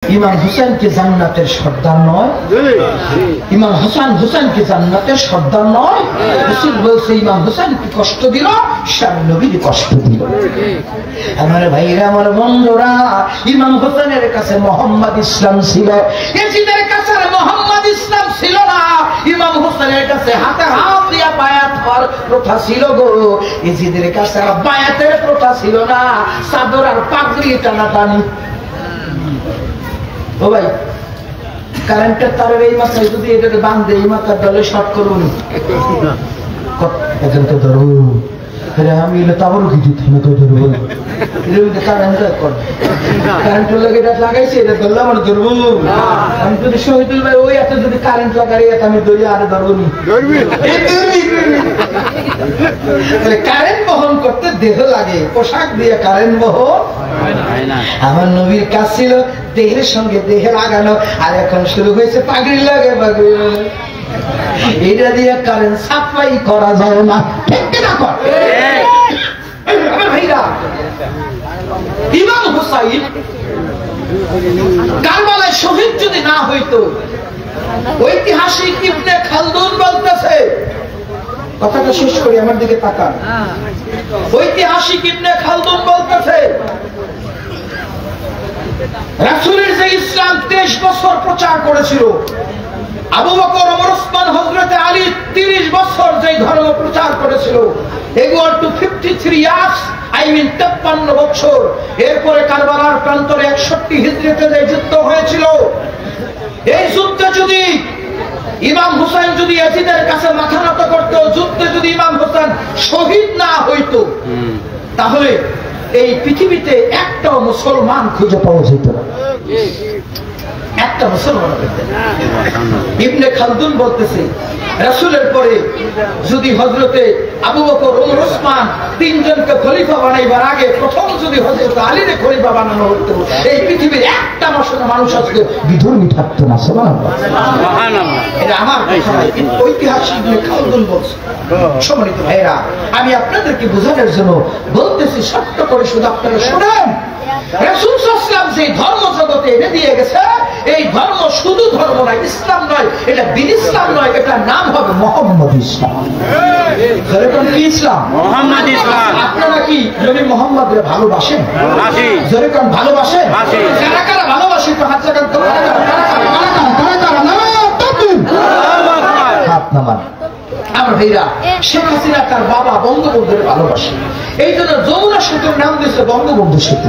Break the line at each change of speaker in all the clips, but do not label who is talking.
ইমাম হুসেন কি জান্নাতের সর্দার নয়? ইমাম হুসেন কি জান্নাতের সর্দার নয়? রাসূল বলছে ইমাম হুসেন কি কষ্ট দিল, স্বামী নবীর কষ্ট দিল। আমার ভাইরা, আমার বন্ধুরা, ইমাম হুসেনের কাছে মোহাম্মদ ইসলাম ছিল, ইয়াজিদের কাছে মোহাম্মদ ইসলাম ছিল না। ইমাম হুসেনের কাছে হাতে হাত দিয়া বায়াত হওয়ার প্রথা ছিল গো, ইয়াজিদের কাছে বায়াতের প্রথা ছিল না, চাদর আর পাগড়ি টানাটানি। ও ভাই, কারেন্টের তারের এই মাথায় যদি এটাকে বাঁধে, এই মাথার দলে শর্ট করুন তো ধরো, আমি তাবর কি দিত না তো ধরবো, কারেন্ট লাগাইছে এটা ধরলাম আর ধরবো। আমি যদি শহীদুল ভাই ওই এত যদি কারেন্ট লাগাই আমি ধরি আর ধরবো নি। কারেন্ট বহন করতে দেহ লাগে, পোশাক দিয়ে কারেন্ট বহন। আমার নবীর কাজ ছিল দেহের সঙ্গে দেহে লাগানো, আর এখন শুরু হয়েছে পাগড়ি লাগে পাগড়ি। এটা দিয়ে কারেন্ট সাপ্লাই করা যায় না, ঠিক না? আমার ভাইরা, ইমাম হুসাইন কারবালায় শহীদ যদি না হইতো, ঐতিহাসিক ইবনে খালদুন বলতেছে, কথাটা শেষ করি, আমার দিকে তাকান। ঐতিহাসিক ইবনে খালদুন বলতেছে, রাসূলের যে ইসলাম 23 বছর প্রচার করেছিল, আবু বকর, ওমর, ওসমান, হযরত আলী 30 বছর যে ধর্ম প্রচার করেছিল, equal to 53 years, I mean 53 বছর। এরপরে কারবালার প্রান্তরে 61 হিজরিতে যে যুদ্ধ হয়েছিল, এই যুদ্ধে যদি ইমাম হুসাইন যদি ইয়াজিদের কাছে মাথা নত করত, যুদ্ধে যদি ইমাম হুসাইন শহীদ না হইত, তাহলে এই পৃথিবীতে একটা মুসলমান খুঁজে পাওয়া যেত না, একটা মুসলমান। ইবনে খালদুন বলতেছে, রাসূলের পরে যদি হযরতে আবু বকর, ওমর, ওসমান তিনজনকে খলিফা বানাইবার আগে প্রথম যদি হযরত আলীকে খলিফা বানানো হতো, এই পৃথিবীর একটা মানুষ আজকে বিধর্মী থাকতো না। সুবহানাল্লাহ, এটা আমার ঐতিহাসিক ইবনে খালদুন বলছে। সম্মানিত ভাইরা, আমি আপনাদেরকে বোঝানোর জন্য বলতেছি, সত্য করে শুধু আপনারা শুনেন। রাসূল সাল্লাল্লাহু আলাইহি ওয়াসাল্লাম যে ধর্ম জগতে এনে দিয়ে গেছে, এই ধর্ম শুধু ধর্ম নয়, ইসলাম নয়, এটা বিন ইসলাম নয়, এটা নাম হবে মুহাম্মদ ইসলাম। যেরকম কি ইসলাম? মুহাম্মদ ইসলাম। আপনারা কি নবী মুহাম্মদকে ভালোবাসেন? যেরকম ভালোবাসেন, কারা কারা ভালোবাসেন তো হাত জাগান তো, হাত নামান। আমার ভাইরা, শেখ হাসিনা তার বাবা বঙ্গবন্ধুর ভালোবাসে, এই জন্য যমুনা সেতুর নাম দিয়েছে বঙ্গবন্ধু সেতু।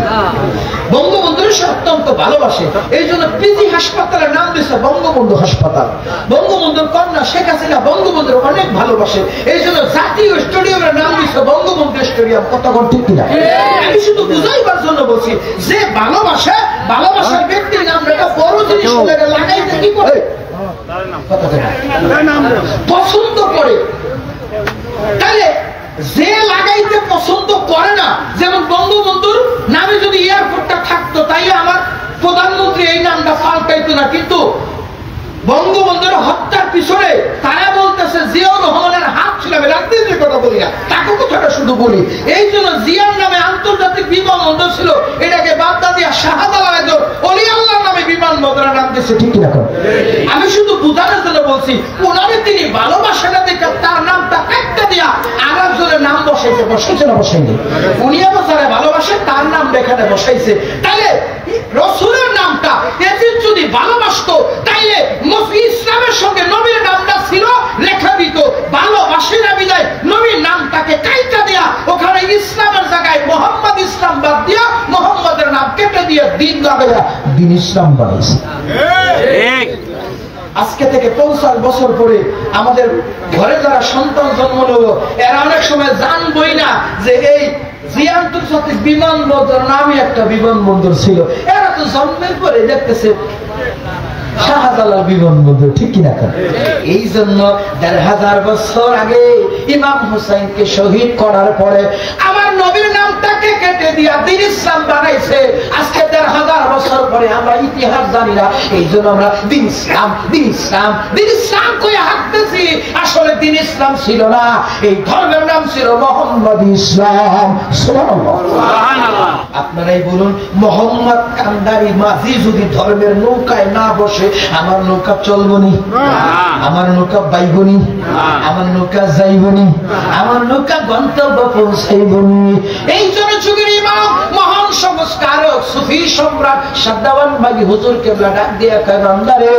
বঙ্গবন্ধুর সে অত্যন্ত ভালোবাসে, এই জন্য পিজি হাসপাতালের নাম দিয়েছে বঙ্গবন্ধু হাসপাতাল। বঙ্গবন্ধুর কন্যা শেখ হাসিনা বঙ্গবন্ধুর অনেক ভালোবাসে, এই জন্য জাতীয় স্টেডিয়ামের নাম দিয়েছে বঙ্গবন্ধু স্টেডিয়াম। কতক্ষণ ঠিক কিনা? আমি শুধু বুঝাইবার জন্য বলছি, যে ভালোবাসে, ভালোবাসার ব্যক্তির নাম একটা বড় জিনিস লাগাইতে কি করে, পছন্দ করে। তাহলে যে লাগাইতে পছন্দ করে না, যেমন বঙ্গবন্ধুর নামে যদি এয়ারপোর্টটা থাকতো, তাইলে আমার প্রধানমন্ত্রী এই নামটা পাল্টাইতো না। কিন্তু বঙ্গবন্ধুর হত্যার পিছনে তারা বলতেছে জিয়াউর রহমানের হাত ছিল। আমি রাজনীতির কথা বলি না, তাকে কথাটা শুধু বলি। এই জন্য জিয়ার নামে আন্তর্জাতিক বিমানবন্দর ছিল, এটাকে বাদ দিয়া শাহজালাল অলি আল্লাহর নামে বিমানবন্দরের নাম দিয়েছে, ঠিক কিনা? আমি শুধু বুঝানোর জন্য বলছি, ওনারে তিনি ভালোবাসাটা দেখে তার নামটা একটা দিয়া আরেকজনের নাম বসাইছে, বসাইছে না বসাইনি? উনি আবার যারা ভালোবাসে তার নাম এখানে বসাইছে। তাহলে রাসূলের নামটা এজিদ যদি ভালোবাসতো, তাইলে ইসলামের সঙ্গে নবীর নামটা ছিল লেখা দিত। ভালোবাসে না বিদায় নবীর নামটাকে কাইটা দিয়া ওখানে ইসলামের জায়গায় মুহাম্মদ ইসলাম বাদ দিয়া মুহাম্মদের নাম কেটে দিয়ে দিন লাগাইয়া দিন ইসলাম বানাইছে। আজকে থেকে 50 বছর পরে আমাদের ঘরে যারা সন্তান জন্ম নেব, এরা অনেক সময় জানবই না যে এই আন্তর্জাতিক বিমানবন্দর নামে একটা বিমানবন্দর ছিল। এরা তো জন্মের পরে দেখতেছে শাহজালাল বিমানবন্দর, ঠিক কিনা? এই জন্য 1500 বছর আগে ইমাম হুসাইনকে শহীদ করার পরে আমার নবীর নামটাকে কেটে দিয়া দিন ইসলাম বানাইছে। আজকে ১,৫০০ বছর পরে আমরা ইতিহাস জানি না, এই জন্য আমরা দিন ইসলাম দিন ইসলাম দিন ইসলাম কয়ে হাঁটতেছি। আসলে দিন ইসলাম ছিল না, এই ধর্মের নাম ছিল মোহাম্মদ ইসলাম। সুবহানাল্লাহ। আপনারাই বলুন, মোহাম্মদ কান্দারি মাঝি যদি ধর্মের নৌকায় না বসে, আমার নৌকা চলবনি, আমার নৌকা বাইবনি, আমার নৌকা যাইবনি, আমার নৌকা গন্তব্য পৌঁছাইবনি। এই জন্য যুগের ইমাম মহান সংস্কারক সুফি সম্রাট সাদ্দাওয়ান বাগী হুজুর কেবলা ডাক দিয়া কয়, বান্দারে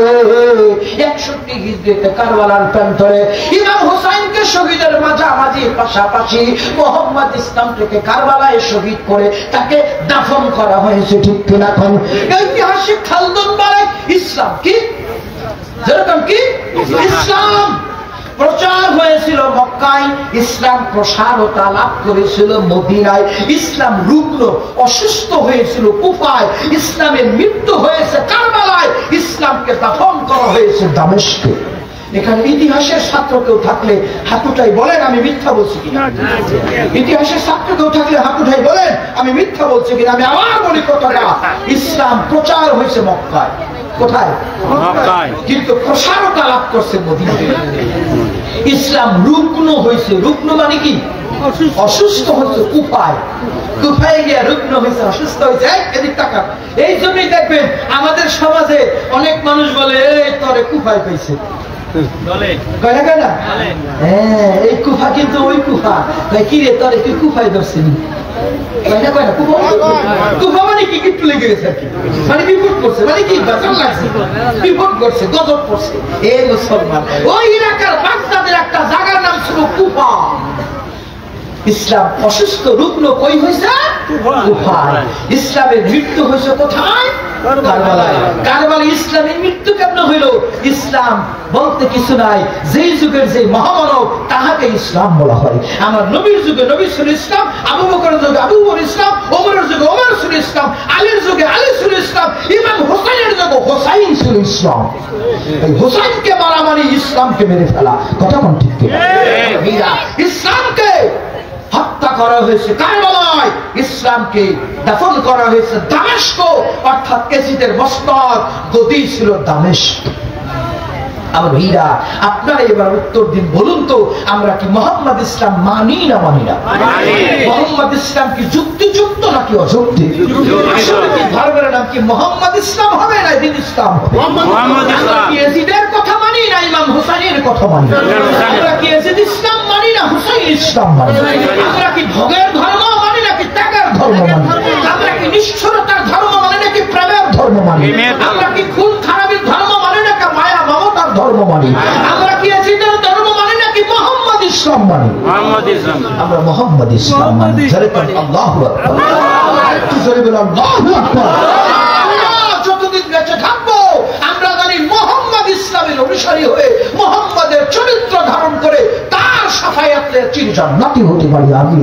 ৬১ হিজরিতে কারবালার প্রান্তরে ইমাম হুসাইনকে শহীদের মাঝামাঝি পাশাপাশি মোহাম্মদ ইসলাম থেকে কারবালায় শহীদ করে তাকে দাফন করা হয়েছে, ঠিক কিনা? কোন ঐতিহাসিক খালদুন বলে ইসলাম কি, যেরকম কি ইসলাম প্রচার হয়েছিল মক্কায়, ইসলাম প্রসারতা লাভ করেছিল মদিনায়, ইসলাম রুগ্ন অসুস্থ হয়েছিল কুফায়, ইসলামের মৃত্যু হয়েছে কারবালায়, ইসলামকে দাফন করা হয়েছে দামেস্কে। এখানে ইতিহাসের ছাত্র কেউ থাকলে হাতুটাই বলেন আমি মিথ্যা বলছি কিনা? ইতিহাসের ছাত্র কেউ থাকলে হাতুটাই বলেন আমি মিথ্যা বলছি কিনা? আমি আবার বলি কথাটা, ইসলাম প্রচার হয়েছে মক্কায়। কোথায়? কিন্তু প্রসারতা লাভ করছে মদিনায়। ইসলাম রুগ্ন হয়েছে, রুগ্ন মানে কি? অসুস্থ হয়েছে কুফায়, কুফায় গিয়ে রুগ্ন হয়েছে, অসুস্থ হয়েছে। এদিক টাকা। এই জন্যই দেখবেন আমাদের সমাজে অনেক মানুষ বলে এই তরে কুফায় পেয়েছে, এই কুফা কিন্তু ওই কুফা। কি রে তোর কি কুফায় ধরছিলি? কুফা মানে কি একটু লেগে গেছে, মানে বিপদ করছে, মানে কি লাগছে, বিপদ করছে, গজব করছে। এই মুসলমান ওই এলাকার বাগদাদের একটা জায়গার নাম ছিল কুফা। ইসলাম অসুস্থ রুগ্ন কই হয়েছে? কুফায়। ইসলামের মৃত্যু হয়েছে কোথায়? কারবালায়। কারবালায় ইসলামের মৃত্যু কেমন হইল? ইসলাম বলতে কিছু নাই, যেই যুগের যে মহামানব তাহাকে ইসলাম বলা হয়। আমার নবীর যুগে নবী ছিল ইসলাম, আবু বকরের যুগে আবু বকর ইসলাম, ওমরের যুগে ওমর ছিল ইসলাম, আলীর যুগে আলী ছিল ইসলাম, ইমাম হোসেনের যুগে হোসাইন ছিল ইসলাম। এই হোসাইনকে মারা মানে ইসলামকে মেরে ফেলা। কথা কোন ঠিক? ইসলামকে হত্যা করা হয়েছে কারবালায়, ইসলামকে দাফন করা হয়েছে দামেস্ক, অর্থাৎ এজিদের মস্তক গদি ছিল দামেস্ক। আমার ভাইরা, আপনারা এবার উত্তর দিন, বলুন তো আমরা কি মোহাম্মদ ইসলাম মানি না মানি না? মোহাম্মদ ইসলাম কি যুক্তিযুক্ত নাকি অযৌক্তিক? আসলে কি ধর্মের নাম কি মোহাম্মদ ইসলাম হবে না দিন ইসলাম হবে? আমরা কি এজিদের কথা মানি না ইমাম হুসাইনের কথা মানি? আমরা কি এজিদ ইসলাম মানি না হুসাইন ইসলাম মানি? আমরা কি ভোগের ধর্ম মানি নাকি ত্যাগের ধর্ম মানি? আমরা কি নিষ্ঠুরতার ধর্ম মানি নাকি প্রেমের ধর্ম মানি? আমরা কি খুন খারাপির ধর্ম মানি নাকি মায়া মমতার ধর্ম মানি? আমরা কি এজিদের ধর্ম মানি নাকি মোহাম্মদ ইসলাম মানি? আমরা মোহাম্মদ ইসলাম মানি। আল্লাহু আকবার। যতদিন বেঁচে থাকবো আমরা জানি মোহাম্মদ ইসলামের অনুসারী হয়ে মোহাম্মদের চরিত্র ধারণ করে তার সাফায়াতে চির জান্নাতি হতে পারি। আমিন।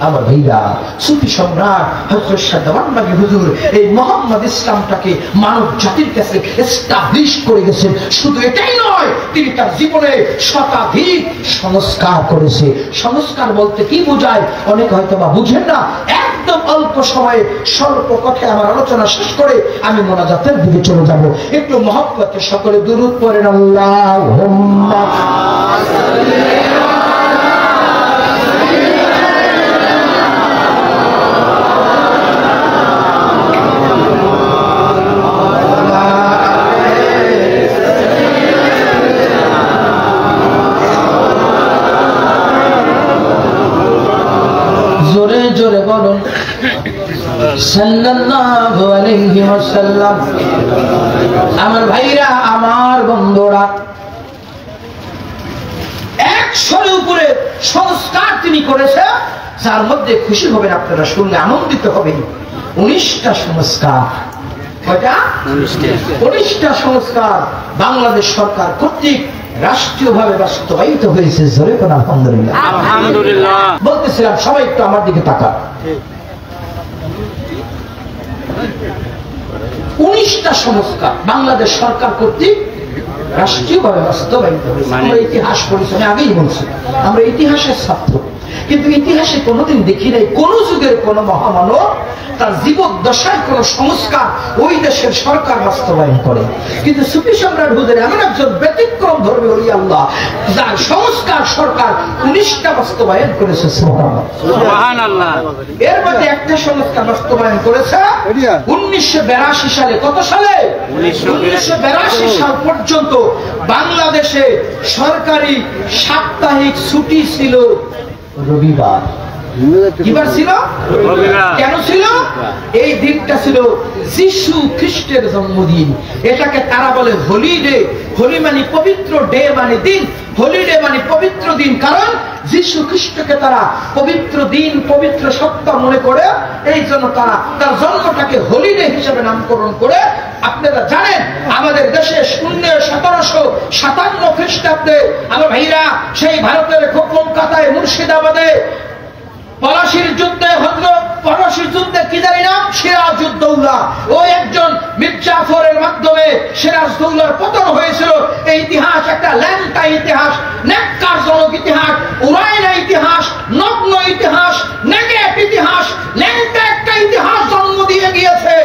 আমার ভাইরা, সুফি সম্রাট হযরত সাদ্দাওয়ান বাগী হুজুর এই মোহাম্মদ ইসলামটাকে মানব জাতির কাছে এস্টাবলিশ করে গেছেন। শুধু এটাই নয়, তিনি তার জীবনে শতাধিক সংস্কার করেছে। সংস্কার বলতে কি বোঝায় অনেকে হয়তো বা বুঝেন না। একদম অল্প সময়ে স্বল্প কথায় আমার আলোচনা শেষ করে আমি মোনাজাতের দিকে চলে যাব। একটু মহব্বতে সকলে দুরূদ পড়েন। আল্লাহুম্মা জোরে বলুন সাল্লাল্লাহু আলাইহি ওয়াসাল্লাম। আমার ভাইরা, আমার বন্ধুরা, 100-এর উপরে সংস্কার তিনি করেছে, যার মধ্যে খুশি হবেন আপনারা, শুনলে আনন্দিত হবেন। 19টা সংস্কার। কয়টা? 19টা সংস্কার বাংলাদেশ সরকার কর্তৃক রাষ্ট্রীয়ভাবে বাস্তবায়িত হয়েছে। জোরে কোন আলহামদুলিল্লাহ। আলহামদুলিল্লাহ। বলতেছিলাম সবাই একটু আমার দিকে তাকান। 19টা সংস্কার বাংলাদেশ সরকার কর্তৃক রাষ্ট্রীয়ভাবে বাস্তবায়িত হয়েছে। আমরা ইতিহাস পড়েছি, আমি আগেই বলছি আমরা ইতিহাসের ছাত্র। কিন্তু ইতিহাসে কোনোদিন দেখি নাই কোন যুগের কোন মহামানব তার জীবদ্দশায় কোন সংস্কার ওই দেশের সরকার বাস্তবায়ন করে। কিন্তু সুফি সম্রাট হুজুর এমন একজন ব্যতিক্রম ধর্মী ওলি আল্লাহ যার সংস্কার সরকার 19টা বাস্তবায়ন করেছে। সুবহানাল্লাহ। এর মধ্যে একটা সংস্কার বাস্তবায়ন করেছে 1982 সালে। কত সালে? 1982 সাল পর্যন্ত বাংলাদেশে সরকারি সাপ্তাহিক ছুটি ছিল রবিবার। কিবার ছিল? কেন ছিল? এই দিনটা ছিল যিশু খ্রিস্টের জন্মদিন। এটাকে তারা বলে হলিডে। হোলি মানে পবিত্র, ডে মানে দিন, হলিডে মানে পবিত্র দিন। কারণ যিশু খ্রিস্টকে তারা পবিত্র দিন, পবিত্র সপ্তাহ মনে করে, এই জন্য তারা তার জন্মটাকে হলিডে হিসেবে নামকরণ করে। আপনারা জানেন আমাদের দেশে 1757 খ্রিস্টাব্দে আমার ভাইরা সেই ভারতের কলকাতায় মুর্শিদাবাদে পলাশির যুদ্ধে পলাশির যুদ্ধে কি জানি নাম, সিরাজউদ্দৌলা, ও একজন মির্জাফরের মাধ্যমে সিরাজউদ্দৌলার পতন হয়েছিল। এই ইতিহাস একটা ল্যাংটা ইতিহাস, ন্যাক্কারজনক ইতিহাস, উড়াইনা ইতিহাস, নগ্ন ইতিহাস, নেগেট ইতিহাস, ল্যাংটা একটা ইতিহাস জন্ম দিয়ে গিয়েছে।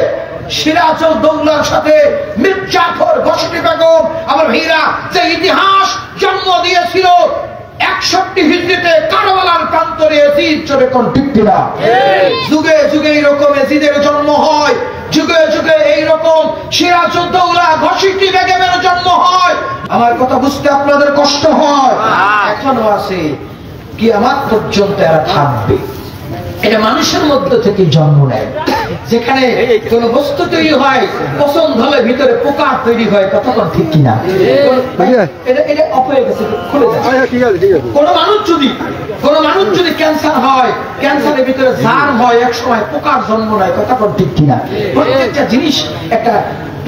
সিরাজউদ্দৌলার সাথে মির্জাফর, ঘসটি বেগম, আমার ভাইরা যে ইতিহাস জন্ম দিয়েছিল 61 হিজরিতে কারবালার প্রান্তরে এজিদ চলে কোন টিকটিরা। যুগে যুগে এইরকম এজিদের জন্ম হয়, যুগে যুগে এইরকম সিরাজউদ্দৌলা, ঘসটি বেগমের জন্ম হয়। আমার কথা বুঝতে আপনাদের কষ্ট হয়, এখনো আছে, কিয়ামত পর্যন্ত এরা থাকবে। এটা মানুষের মধ্যে থেকে জন্ম নেয়। যেখানে কোন বস্তু তৈরি হয় পছন্দ হলে ভিতরে পোকা তৈরি হয়। কথা ঠিক কিনা? এটা অফ হয়ে গেছে, খুলে যায়। কোন মানুষ যদি ক্যান্সার হয়, ক্যান্সারের ভিতরে জার্ম হয়, এক সময় পোকার জন্ম নেয়। কথা ঠিক কিনা? প্রত্যেকটা জিনিস একটা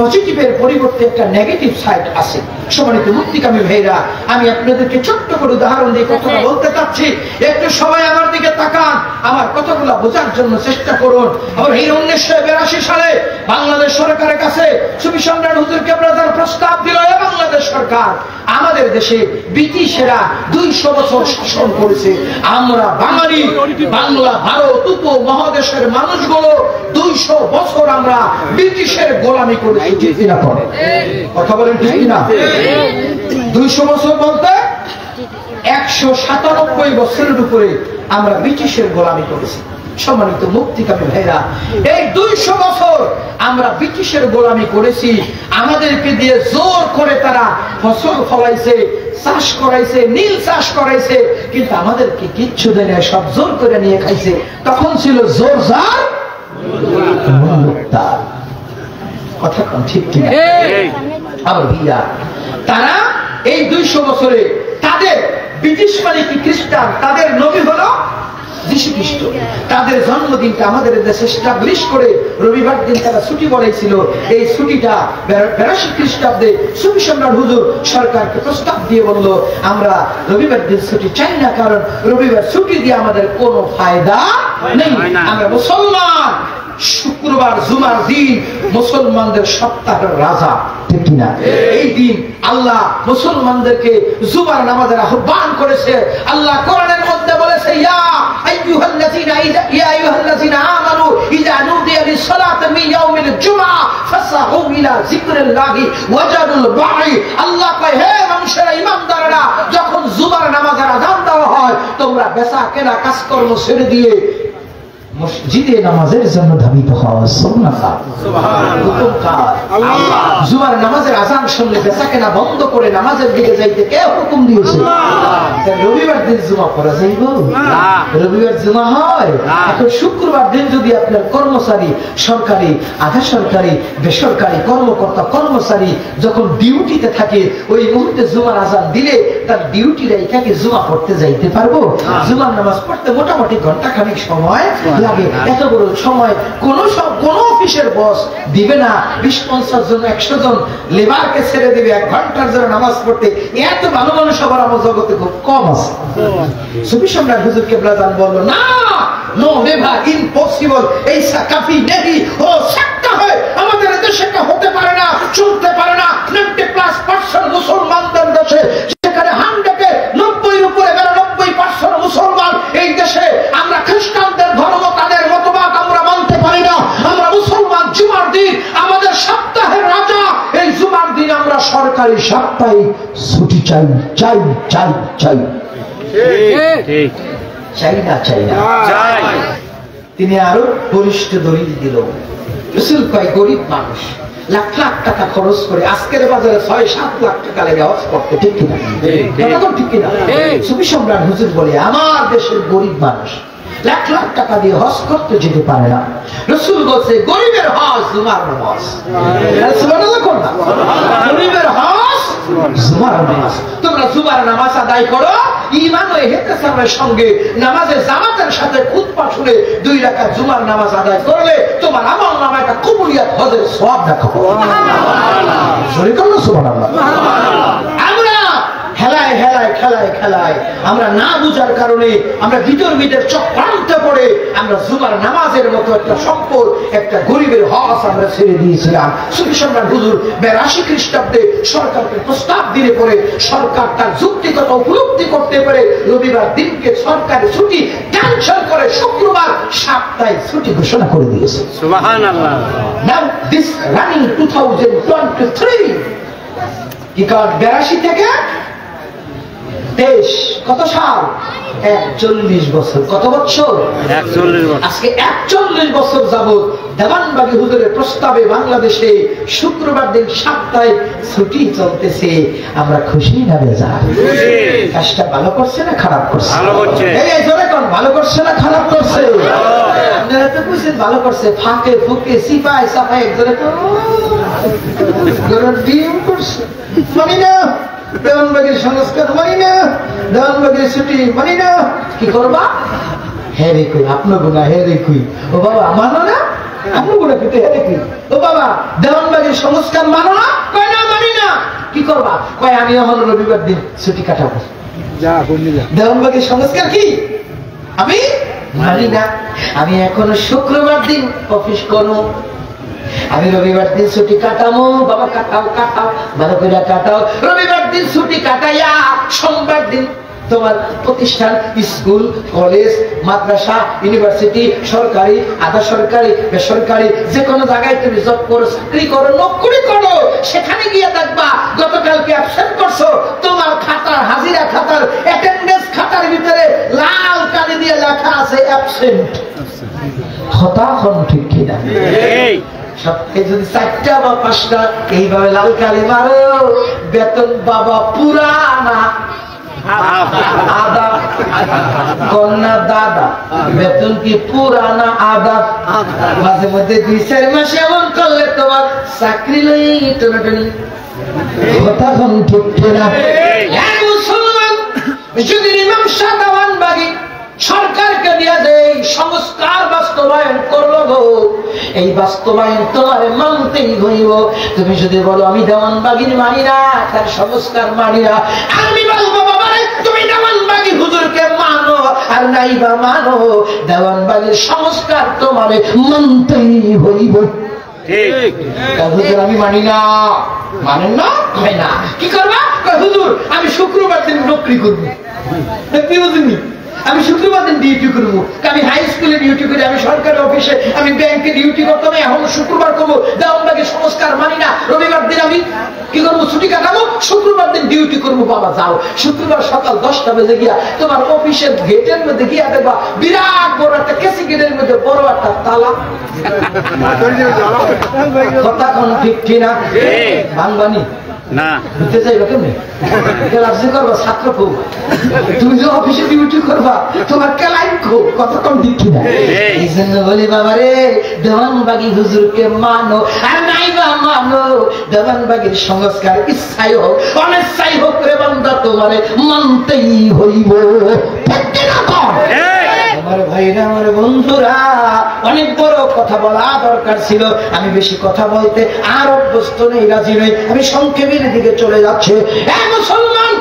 পজিটিভের পরিবর্তে একটা নেগেটিভ সাইড আছে। সম্মানিত মুক্তিকামী ভাইরা, আমি আপনাদেরকে ছোট্ট করে উদাহরণ দিয়ে কথাটা বলতে চাচ্ছি। একটু সবাই আমার দিকে তাকান, আমার কথাগুলো বোঝার জন্য চেষ্টা করুন। আবার এই 1982 সালে বাংলাদেশ সরকারের কাছে সুফি সম্রাট হুজুর কেবলা তার প্রস্তাব দিল, বাংলাদেশ সরকার আমাদের দেশে ব্রিটিশেরা 200 বছর শাসন করেছে, আমরা বাঙালি, বাংলা, ভারত উপমহাদেশের মানুষগুলো 200 বছর আমরা ব্রিটিশের গোলামি করেছি। কথা বলেন ঠিক না? 200 বছর বলতে 197 বছরের উপরে আমরা ব্রিটিশের গোলামি করেছি। সম্মানিত মুক্তিকামী ভাইরা, এই 200 বছর আমরা ব্রিটিশের গোলামি করেছি। আমাদেরকে দিয়ে জোর করে তারা ফসল ফলাইছে, চাষ করাইছে, নীল চাষ করাইছে, কিন্তু আমাদেরকে কিচ্ছু দেয় না, সব জোর করে নিয়ে খাইছে। তখন ছিল জোর যার, কথা ঠিক কিনা? আবার ভাইয়া, তারা এই 200 বছরে তাদের ব্রিটিশ মানে কি খ্রিস্টান, তাদের নবী হলো যিশু খ্রিস্ট। তাদের জন্মদিনটা আমাদের দেশে এস্টাবলিশ করে রবিবার দিন তারা ছুটি বলেছিল। এই ছুটিটা 82 খ্রিস্টাব্দে সুফি সম্রাট হুজুর সরকারকে প্রস্তাব দিয়ে বলল, আমরা রবিবার দিন ছুটি চাই না, কারণ রবিবার ছুটি দিয়ে আমাদের কোনো ফায়দা নেই। আমরা মুসলমান, শুক্রবার জুমার দিন মুসলমানদের সপ্তাহের রাজা, ঠিক কিনা? এই দিন আল্লাহ মুসলমানদেরকে জুমার নামাজের আহ্বান করেছে। আল্লাহ কোরআনের মধ্যে বলেছে, ইয়া আইয়ুহাল্লাযীনা আমানু ইযা নুদিয়া লিস-সালাতি মিন ইয়াউমিল জুমআ ফাসআউ ইলা যিকরিল্লাহি ওয়াজারুল বাই। আল্লাহ কয়, হে মানুষেরা, ঈমানদাররা, যখন জুমার নামাজের আযান দেওয়া হয়, তোমরা বেচা কেনা কাজকর্ম ছেড়ে দিয়ে মসজিদে নামাজের জন্য ধাবিত হওয়া। জুমার নামাজের আযান শুনলে বেচা কেনা বন্ধ করে নামাজের দিকে যাইতে কে হুকুম দিয়েছে? রবিবার দিন জুমা পড়া যাইব? রবিবার জুমা হয়? এখন শুক্রবার দিন যদি আপনার কর্মচারী, সরকারি, আধা সরকারি, বেসরকারি কর্মকর্তা কর্মচারী যখন ডিউটিতে থাকে, ওই মুহূর্তে জুমার আযান দিলে তার ডিউটি রেখে জুমা পড়তে যাইতে পারবো? জুমার নামাজ পড়তে মোটামুটি ঘন্টাখানেক সময় লাগে। এত বড় সময় কোন অফিসের বস দিবে না। 20-50 জন 100 জন লেবারকে ছেড়ে দিবে 1 ঘন্টার জন্য নামাজ পড়তে। এত ভালো মানুষ আবার আমার জগতে খুব কম আছে। সুফি সম্রাট হুজুর কেবলা জান বলল, না, নো নেভার, ইম্পসিবল, এইসা কাফি নেহি ও সাক্তা হয়। আমাদের দেশে এটা হতে পারে না, চলতে পারে না। 90+ মুসলমানদের দেশে, সেখানে 100-এ 90-এর উপরে 90% মুসলমান, এই দেশে সরকারি সাপ্তাহিক ছুটি চাই চাই চাই চাই, চাই না চাই না। তিনি আরো বলিষ্ঠ দলিল দিল, রাসূল কয় গরিব মানুষ লাখ লাখ টাকা খরচ করে আজকের বাজারে 6-7 লাখ টাকা লেগে হজ করতে, ঠিক কিনা? ঠিক কিনা? সুফি সম্রাট হুজুর বলে আমার দেশের গরিব মানুষ লাখ লাখ টাকা দিয়ে হজ করতে যেতে পারে না। রাসূল বলছে গরিবের হজ জুমার নামাজ। সুবহানাল্লাহ কোন না? গরিবের হজ জুমার নামাজ। তোমরা জুমার নামাজ আদায় করো, ঈমান ও ইহতিসামের সঙ্গে নামাজের জামাতের সাথে খুতবা শুনে 2 রাকাত জুমার নামাজ আদায় করলে তোমার আমল নামায় একটা কবুলিয়াত হজের সওয়াব দেখা হবে। সুবহানাল্লাহ। জোরে বলো সুবহানাল্লাহ। আমরা খেলায় খেলায় খেলায় খেলায় আমরা না বুঝার কারণে আমরা বিতর্কিতের চক্রান্তে পড়ে আমরা জুমার নামাজের মতো একটা সম্পদ, একটা গরিবের হজ আমরা ছেড়ে দিয়েছিলাম। সুফি সম্রাট হুজুর 82 খ্রিস্টাব্দে সরকারকে প্রস্তাব দিলে পরে সরকার তার যুক্তিগত উপলব্ধি করতে পারে রবিবার দিনকে সরকারি ছুটি ক্যান্সেল করে শুক্রবার সাপ্তাহিক ছুটি ঘোষণা করে দিয়েছে। সুবহানাল্লাহ। নাও দিস রানিং 2023 কি কাল 82 থেকে দেশ কত সাল? 41 বছর। কত বছর? 41 বছর। আজকে 41 বছর যাবত দেওয়ানবাগী হুজুরের প্রস্তাবে বাংলাদেশে শুক্রবার দিন সাপ্তাহিক ছুটি চলতেছে। আমরা খুশি না বেজার? কাজটা ভালো করছে না খারাপ করছে? ভালো করছে। এই জোরে কোন ভালো করছে না খারাপ করছে? আপনারা তো বুঝছেন ভালো করছে, ফাঁকে ফুকে সিপাই সাফাই জোরে তো গরম ডিম করছে। মানি না দেওয়ানবাগীর সংস্কার, মানি না দেওয়ানবাগীর ছুটি, মানি না। কি করবা? হে রে কই আপনার গুণা, হে রে কই ও বাবা মানো না, আপনার গুণা কিন্তু হে রে কই ও বাবা দেওয়ানবাগীর সংস্কার মানো না? কয় না মানি না। কি করবা? কয় আমি এখন রবিবার দিন ছুটি কাটাবো। দেওয়ানবাগীর সংস্কার কি আমি মানি না, আমি এখনো শুক্রবার দিন অফিস করবো, আমি রবিবার দিন ছুটি কাটাবো। বাবা কাটাও কাটাও ভালো করে কাটাও। রবিবার দিন ছুটি কাটাইয়া সোমবার দিন তোমার প্রতিষ্ঠান, স্কুল, কলেজ, মাদ্রাসা, ইউনিভার্সিটি, সরকারি, আধা সরকারি, বেসরকারি যে কোনো জায়গায় তুমি জব করো, চাকরি করো, নকরি করো, সেখানে গিয়ে দেখবা গতকালকে অ্যাবসেন্ট করছো, তোমার খাতার হাজিরা খাতার অ্যাটেন্ডেন্স খাতার ভিতরে লাল কালি দিয়ে লেখা আছে অ্যাবসেন্ট। কথা কোন ঠিক কিনা? সপ্তাহে যদি 4টা বা 5টা এইভাবে লাল কালি মারো, বেতন বাবা পুরানা আদা কন্যা দাদা, বেতন কি পুরানা আদা। মাঝে মধ্যে 2-4 মাস এমন করলে তোমার চাকরি লই টানাটানি। কথা কোন ঠিক কিনা? মুসলমান যদি ইমাম শাহ দেওয়ানবাগী সরকারকে দিয়ে যে সংস্কার বাস্তবায়ন করলো গো, এই বাস্তবায়ন তোমার মানতেই হইব। তুমি যদি বলো আমি দেওয়ানবাগীর মানি না, তার সংস্কার মানি না, আমি বলবো বাবা রে তুমি দেওয়ানবাগী হুজুরকে মানো আর নাইবা মানো, দেওয়ানবাগীর সংস্কার তোমার মানতেই হইব। হুজুর আমি মানি না, মানেন না? হয় না। কি করবা? হুজুর আমি শুক্রবার দিন নকরি করবো। কি বুঝিনি? আমি শুক্রবার দিন ডিউটি করবো, আমি হাই স্কুলে ডিউটি করি, আমি সরকারি অফিসে, আমি ব্যাংকে ডিউটি করতাম, এখন শুক্রবার করবো। দেওয়ানবাগীর সংস্কার মানি না, রবিবার দিন আমি কি করবো? ছুটি কাটাবো, শুক্রবার দিন ডিউটি করবো। বাবা যাও, শুক্রবার সকাল 10টা বেজে গিয়া তোমার অফিসের গেটের মধ্যে গিয়া দেখবা বিরাট বড় একটা কেসি গেটের মধ্যে বড় একটা তালা। কথা কোন ঠিক কিনা? বাংবানি না ঢুকতে চাইবা কেমনি? রাজ্য করবা ছাত্র খুব, তুমি যে অফিসে ডিউটি করবা তোমার কেলাই খুব। কতক্ষণ ঠিক কিনা? এই জন্য বলি বাবা রে দেওয়ানবাগী হুজুরকে মানো আর নাইবা মানো, দেওয়ানবাগীর সংস্কার ইচ্ছাই হোক অনিচ্ছাই হোক রে বান্দা তোমারে মানতেই হইব। ঠিক কিনা? আমার ভাইরা আমার বন্ধুরা অনেক বড় কথা বলা দরকার ছিল, আমি বেশি কথা বলতে আর অভ্যস্ত নেই, রাজি নই, আমি সংক্ষেপের দিকে চলে যাচ্ছে। মুসলমান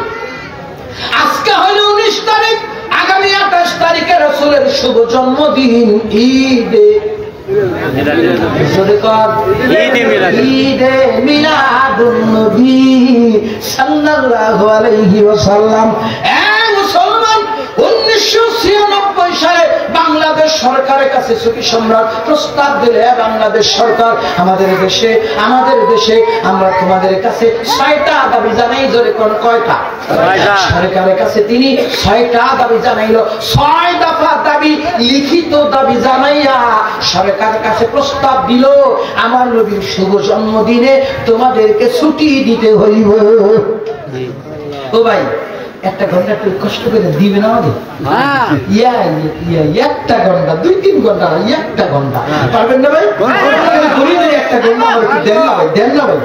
আজকে হইল 19 তারিখ, আগামী 28 তারিখে রাসূলের শুভ জন্মদিন, ঈদে ঈদে মিলাদুন নবী সাল্লাল্লাহু আলাইহি ওয়াসাল্লাম। মুসলমান 1996 সালে বাংলাদেশ সরকারের কাছে কাছে সুফি সম্রাট প্রস্তাব দিলে, বাংলাদেশ সরকার আমাদের দেশে আমরা তোমাদের কাছে 6টা দাবি জানাই। জোরে কোন কয়টা? সরকারের কাছে তিনি 6টা দাবি জানাইল। 6 দফা দাবি, লিখিত দাবি জানাইয়া সরকারের কাছে প্রস্তাব দিল, আমার নবীর শুভ জন্মদিনে তোমাদেরকে ছুটি দিতে হইব। ও ভাই, একটা ঘন্টা একটু কষ্ট করে দিবে না আমাদের? একটা ঘন্টা, 2-3 ঘন্টা, একটা ঘন্টা পারবেন না ভাই? একটা ঘন্টা দেন না ভাই, দেন না ভাই।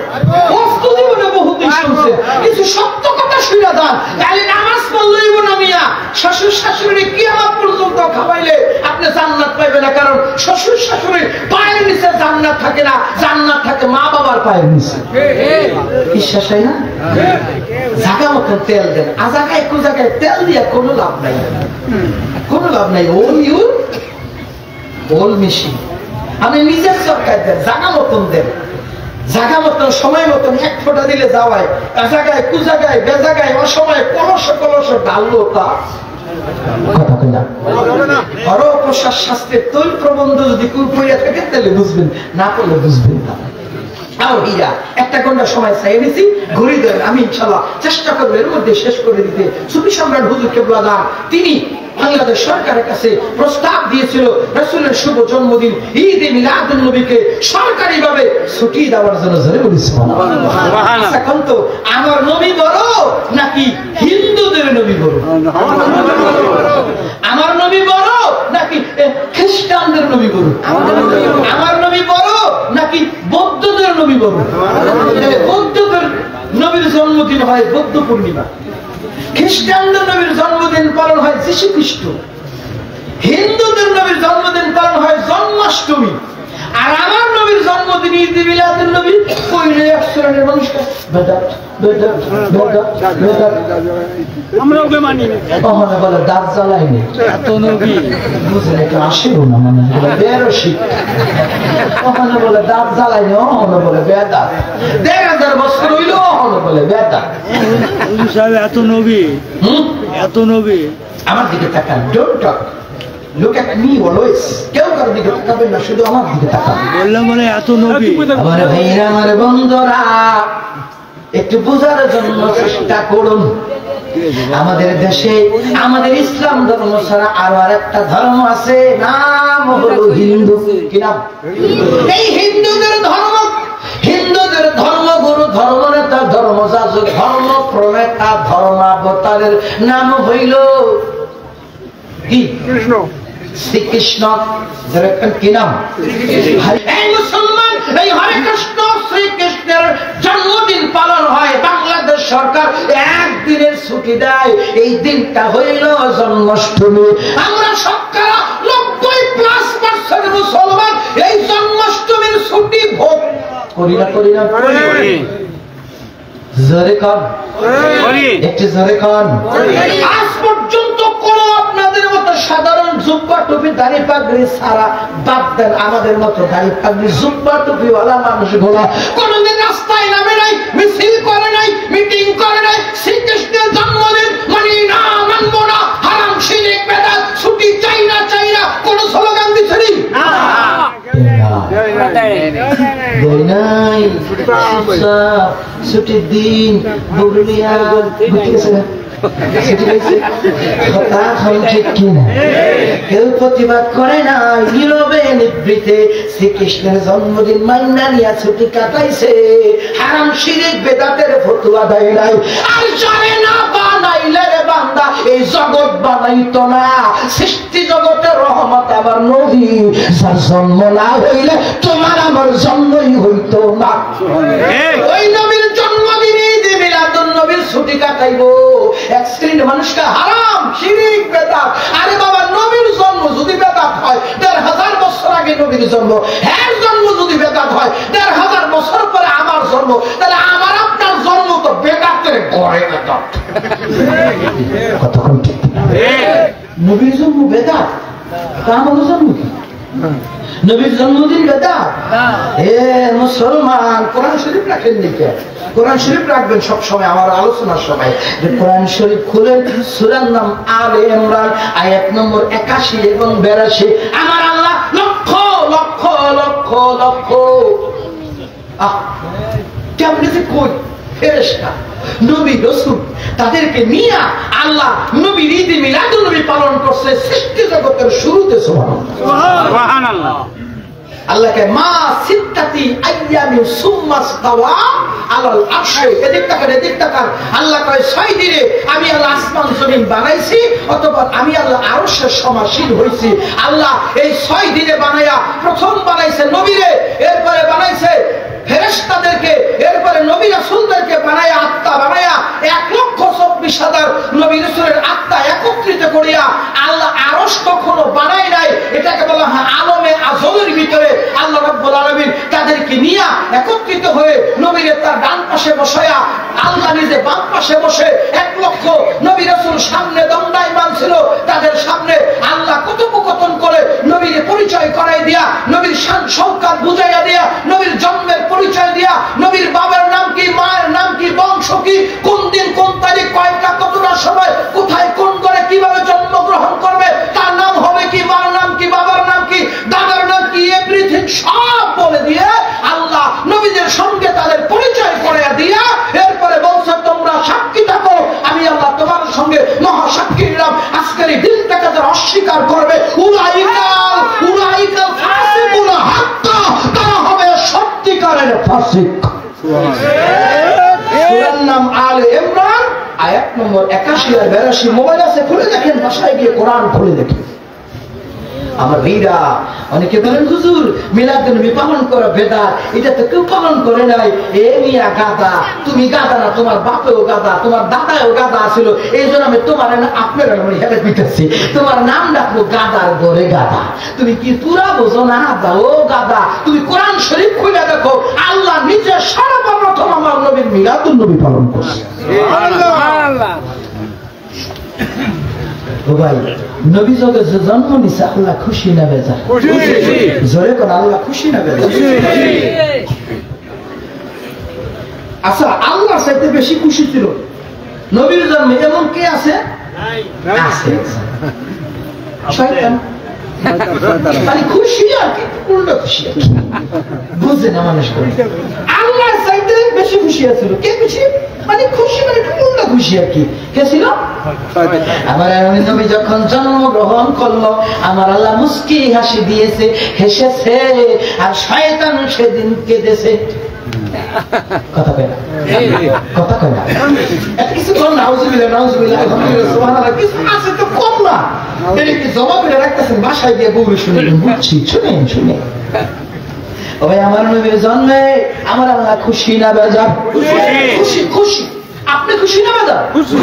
জীবনে বহুদিন শুনছে, কিছু সত্য কথা শুনে যান। তাহলে নামাজ পড়লেই না মিয়া, শ্বশুর শাশুড়ি কিয়ামত পর্যন্ত খাওয়াইলে আপনি জান্নাত পাইবেন না। কারণ শ্বশুর শাশুড়ির পায়ের নিচে জান্নাত থাকে না, জান্নাত থাকে মা বাবার পায়ের নিচে। বিশ্বাস হয় না? জায়গা মতো তেল দেন, জায়গায় কোন জায়গায় তেল দিয়ে কোনো লাভ নাই, কোনো লাভ নাই। ওল মেশিন আপনি নিজের সরকার দেন, জায়গা মতন দেন, জায়গা মতন সময় মতন 1 ফোঁটা দিলে যাওয়ায়, জায়গায় কু জায়গায় বে জায়গায় অসময়ে কলস ডাললো তা কথা কইলা। আরো প্রশাস শাস্ত্রের তৈল প্রবন্ধ যদি কুরকুরিয়া থাকে তাহলে বুঝবেন, না করলে বুঝবেন না। একটা ঘন্টা সময় চাই এনেছি, ঘুরি দেন। আমি ইনশাল্লাহ চেষ্টা করবো এর মধ্যে শেষ করে দিতে। সুফি সম্রাট হুজুর কেবলা তিনি বাংলাদেশ সরকারের কাছে প্রস্তাব দিয়েছিল রাসূলের শুভ জন্মদিন ঈদে মিলাদুন নবীকে সরকারিভাবে ছুটি দেওয়ার জন্য। জোরে বলি সুবহানাল্লাহ। এখন তো আমার নবী বড় নাকি হিন্দুদের নবী বড়? আমার নবী বড় নাকি খ্রিস্টানদের নবী বড়? আমার নবী বড় নাকি বৌদ্ধদের নবী বড়? বৌদ্ধদের নবীর জন্মদিন হয় বৌদ্ধ পূর্ণিমা, খ্রিস্টানদের নবীর জন্মদিন পালন হয় যীশু খ্রিস্ট, হিন্দুদের নবীর জন্মদিন পালন হয় জন্মাষ্টমী। আর আমার নবীর জন্মদিন ঈদে মিলাদুন নবী কইলে এক শ্রেণীর মানুষকে বেদাত বেদাত বেদাত বেদাত আমরা ওকে মানি না। ওখানে বলে দাঁত জ্বালাইনি এত নবী বুঝলে তো আসেও না, মানে বেরসি। ওখানে বলে দাঁত জ্বালাইনি, ওখানে বলে বেদাত। 1000 বছর হইল, ওখানে বলে বেদাত। এত নবী, এত নবী। আমার দিকে তাকান, don't talk, look at me always. কেউ কারোর দিকে তাকাবেন না, শুধু আমার দিকে তাকাবেন। বললাম মানে এত নবী। আমার ভাইরা, আমার বন্ধুরা, একটু বোঝার জন্য চেষ্টা করুন। আমাদের দেশে আমাদের ইসলাম ধর্ম ছাড়া আরো আরেকটা ধর্ম আছে, নাম হলো হিন্দু। কি নাম? এই হিন্দুদের ধর্মগুরু, ধর্মনেতা, ধর্মযাজক, ধর্ম প্রণেতা, ধর্মাবতারের নাম হইল কি? কৃষ্ণ, শ্রীকৃষ্ণ। কি নাম? এই মুসলমান, এই হরে কৃষ্ণ শ্রীকৃষ্ণের জন্মদিন পালন হয়। বাংলাদেশ সরকার একদিনের ছুটি দেয়, এই দিনটা হইল জন্মাষ্টমী। আমরা শতকরা 90+ মুসলমান এই জন্মাষ্টমীর ছুটি ভোগ করি না, করি না? জোরে কন, একটু জোরে কন। আজ পর্যন্ত কোন আপনাদের মতো সাধারণ জুব্বা টুপি দাড়ি পাগড়ি সারা বাদ দেন, আমাদের মতো দাড়ি পাগড়ি জুব্বা টুপিওয়ালা মানুষগুলা কোনদিন রাস্তায় নামে নাই, মিছিল করে নাই, মিটিং করে নাই। শ্রীকৃষ্ণের জন্মদিন মানি না, মানবো না, হারাম শিরক বেদাত, ছুটি চাই না কোন স্লোগান দিছে নি? ছুটির দিন কেউ প্রতিবাদ করে না, নীরবে নিবৃতে শ্রীকৃষ্ণের জন্মদিন মাইনা নিয়া ছুটি কাটাইছে। হারাম শিরক বেদাতের ফতুয়া দেয় নাই। আর জানে না বানাইলে রে বান্দা এই জগৎ বানাইতো না। সৃষ্টি জগতের রহমত আমার নবী, যার জন্ম না হইলে তোমার আমার জন্মই হইতো না। ওই নবীর জন্মদিনে ঈদে মিলাদুন নবীর ছুটি কাটাইবো। এক শ্রেণীর মানুষকে হারাম শিরক বেদাত। আরে বাবা, নবীর জন্ম যদি বেদাত হয় 1500 বছর আগে নবীর জন্ম, হ্যাঁ জন্ম যদি বেদাত হয় 1500 বছর পরে আমার জন্ম, তাহলে আমার আপনার জন্ম তো বেদাতের ঘরে বেদাত। কতক্ষণ ঠিক? নবীর জন্ম বেদাত, তা আমার জন্ম কি? নবীর জন্মদিন বেদাত? মুসলমান কোরআন শরীফ রাখেন নাকি? কোরআন শরীফ রাখবেন সব সময় আমার আলোচনার সময়। কোরআন শরীফ খুলেন, সূরার নাম আলে ইমরান, আয়াত নম্বর 81 এবং 82। আমার আল্লাহ লক্ষ লক্ষ কেমনে যে কই ফেরেশতা নবী রাসূল তাদেরকে নিয়ে আল্লাহ নবীর ঈদ মিলাদুন নবী পালন করছে সৃষ্টি জগতের শুরুতে। সুবহানাল্লাহ। আল্লাহকে মা সিত্তাতি আইয়ামি সুম্মা ইস্তাওয়া আলাল আরশি। এদিক তাকান আল্লাহ কয় 6 দিনে আমি আল্লাহ আসমান জমিন বানাইছি, অতঃপর আমি আল্লাহ আরশের সমাসীন হইছি। আল্লাহ এই 6 দিনে বানায়া প্রথম বানাইছে নবীরে, এরপরে বানাইছে ফেরেশতাদেরকে, এরপরে নবী রাসূলদেরকে বানায়া আত্মা বানায়া 1,24,000 নবী রাসূলের আত্মা একত্রিত করিয়া আল্লাহ আরশ কখনো বানায় নাই। এটাকে বলা হয় আলমে আযমের ভিতরে আল্লাহ রাব্বুল আলামিন তাদেরকে নিয়ে একত্রিত হয়ে নবীরে তার ডান পাশে বসায়া আল্লাহ নিজে বাম পাশে বসে 1,00,000 নবী রাসূল সামনে দণ্ডায়মান ছিল, তাদের সামনে আল্লাহ কথোপকথন করে নবীর পরিচয় করাই দিয়া, নবীর শান শওকত বুঝাইয়া দিয়া, নবীর জন্মের পরিচয় দিয়া, নবীর বাবার নাম কি, মায়ের নাম কি, বংশ কি, কোন দিন কোন তারিখ, কয়টা কতটা সময়, কোথায় কোন করে কিভাবে জন্মগ্রহণ করবে, তার নাম হবে কি, মার নাম কি, বাবার নাম কি, দাদার নাম কি, এভরিথিং সব বলে দিয়ে আল্লাহ নবীদের সঙ্গে তাদের পরিচয় করাইয়া দিয়া এরপরে বলছে তোমরা সাক্ষী থাকো, আমি আল্লাহ তোমার সঙ্গে মহাসাক্ষী নিলাম। আজকের এই দিনটাকে যারা অস্বীকার করবে উলাইকাল ফাসিকুল হাক্কা, তারা হবে সত্যিকারের ফাসিক। সূরার নাম আলে ইমরান, আয়াত নম্বর 81 আর 82। মোবাইল আছে, খুলে দেখেন, বাসায় গিয়ে কোরআন খুলে দেখেন। আমার ভাইরা অনেকে বলেন হুজুর মিলাদুন নবী পালন করা বেদাত, এটা তো কেউ পালন করে নাই। এ মিয়া গাদা, তুমি গাদা না, তোমার বাপেও গাদা, তোমার দাদাও গাদা ছিল, এই জন্য আমি তোমার আপনার হেরে পিটাচ্ছি, তোমার নাম ডাকবো গাদার ঘরে গাদা। তুমি কি পুরা বোঝো না? ও গাদা, তুমি কোরআন শরীফ খুলে দেখো, আল্লাহ নিজে সর্বপ্রথম আমার নবীর মিলাদুন নবী পালন করছে। সুবহানাল্লাহ। ও ভাই, নবী যখন জন্ম নিছে আল্লাহ খুশি না বেজার? জোরে কোন আল্লাহ খুশি না বেজার? আচ্ছা, আল্লাহ চাইতে বেশি খুশি ছিল নবীর জন্মে এমন কে আছে? আছে শয়তান। মানে খুশি আর কি, উল্টো খুশি আর কি, বুঝে না মানুষ করে। আল্লাহ চাইতে বেশি খুশি আছিল কে? খুশি মানে খুশি মানে উল্টো খুশি আর কি। কে ছিল? আমার নবী যখন জন্মগ্রহণ করলো আমার আল্লাহ মুস্কি হাসি দিয়েছে, হেসেছে, আর শয়তান সেদিন কেঁদেছে। কথা কয় না, কথা কয় না, কিছু কম না। নাউজুবিল্লাহ, নাউজুবিল্লাহ, আলহামদুলিল্লাহ, সুবহানাল্লাহ, কিছু আছে তো কম না। এটা কি জমা করে রাখতেছেন বাসায় গিয়ে বউরে শুনে বুঝছি, শুনেন শুনে। ও ভাই, আমার নবীর জন্মে আমার আল্লাহ খুশি না বেজার? খুশি। খুশি। আপনি খুশি না বেজার? খুশি।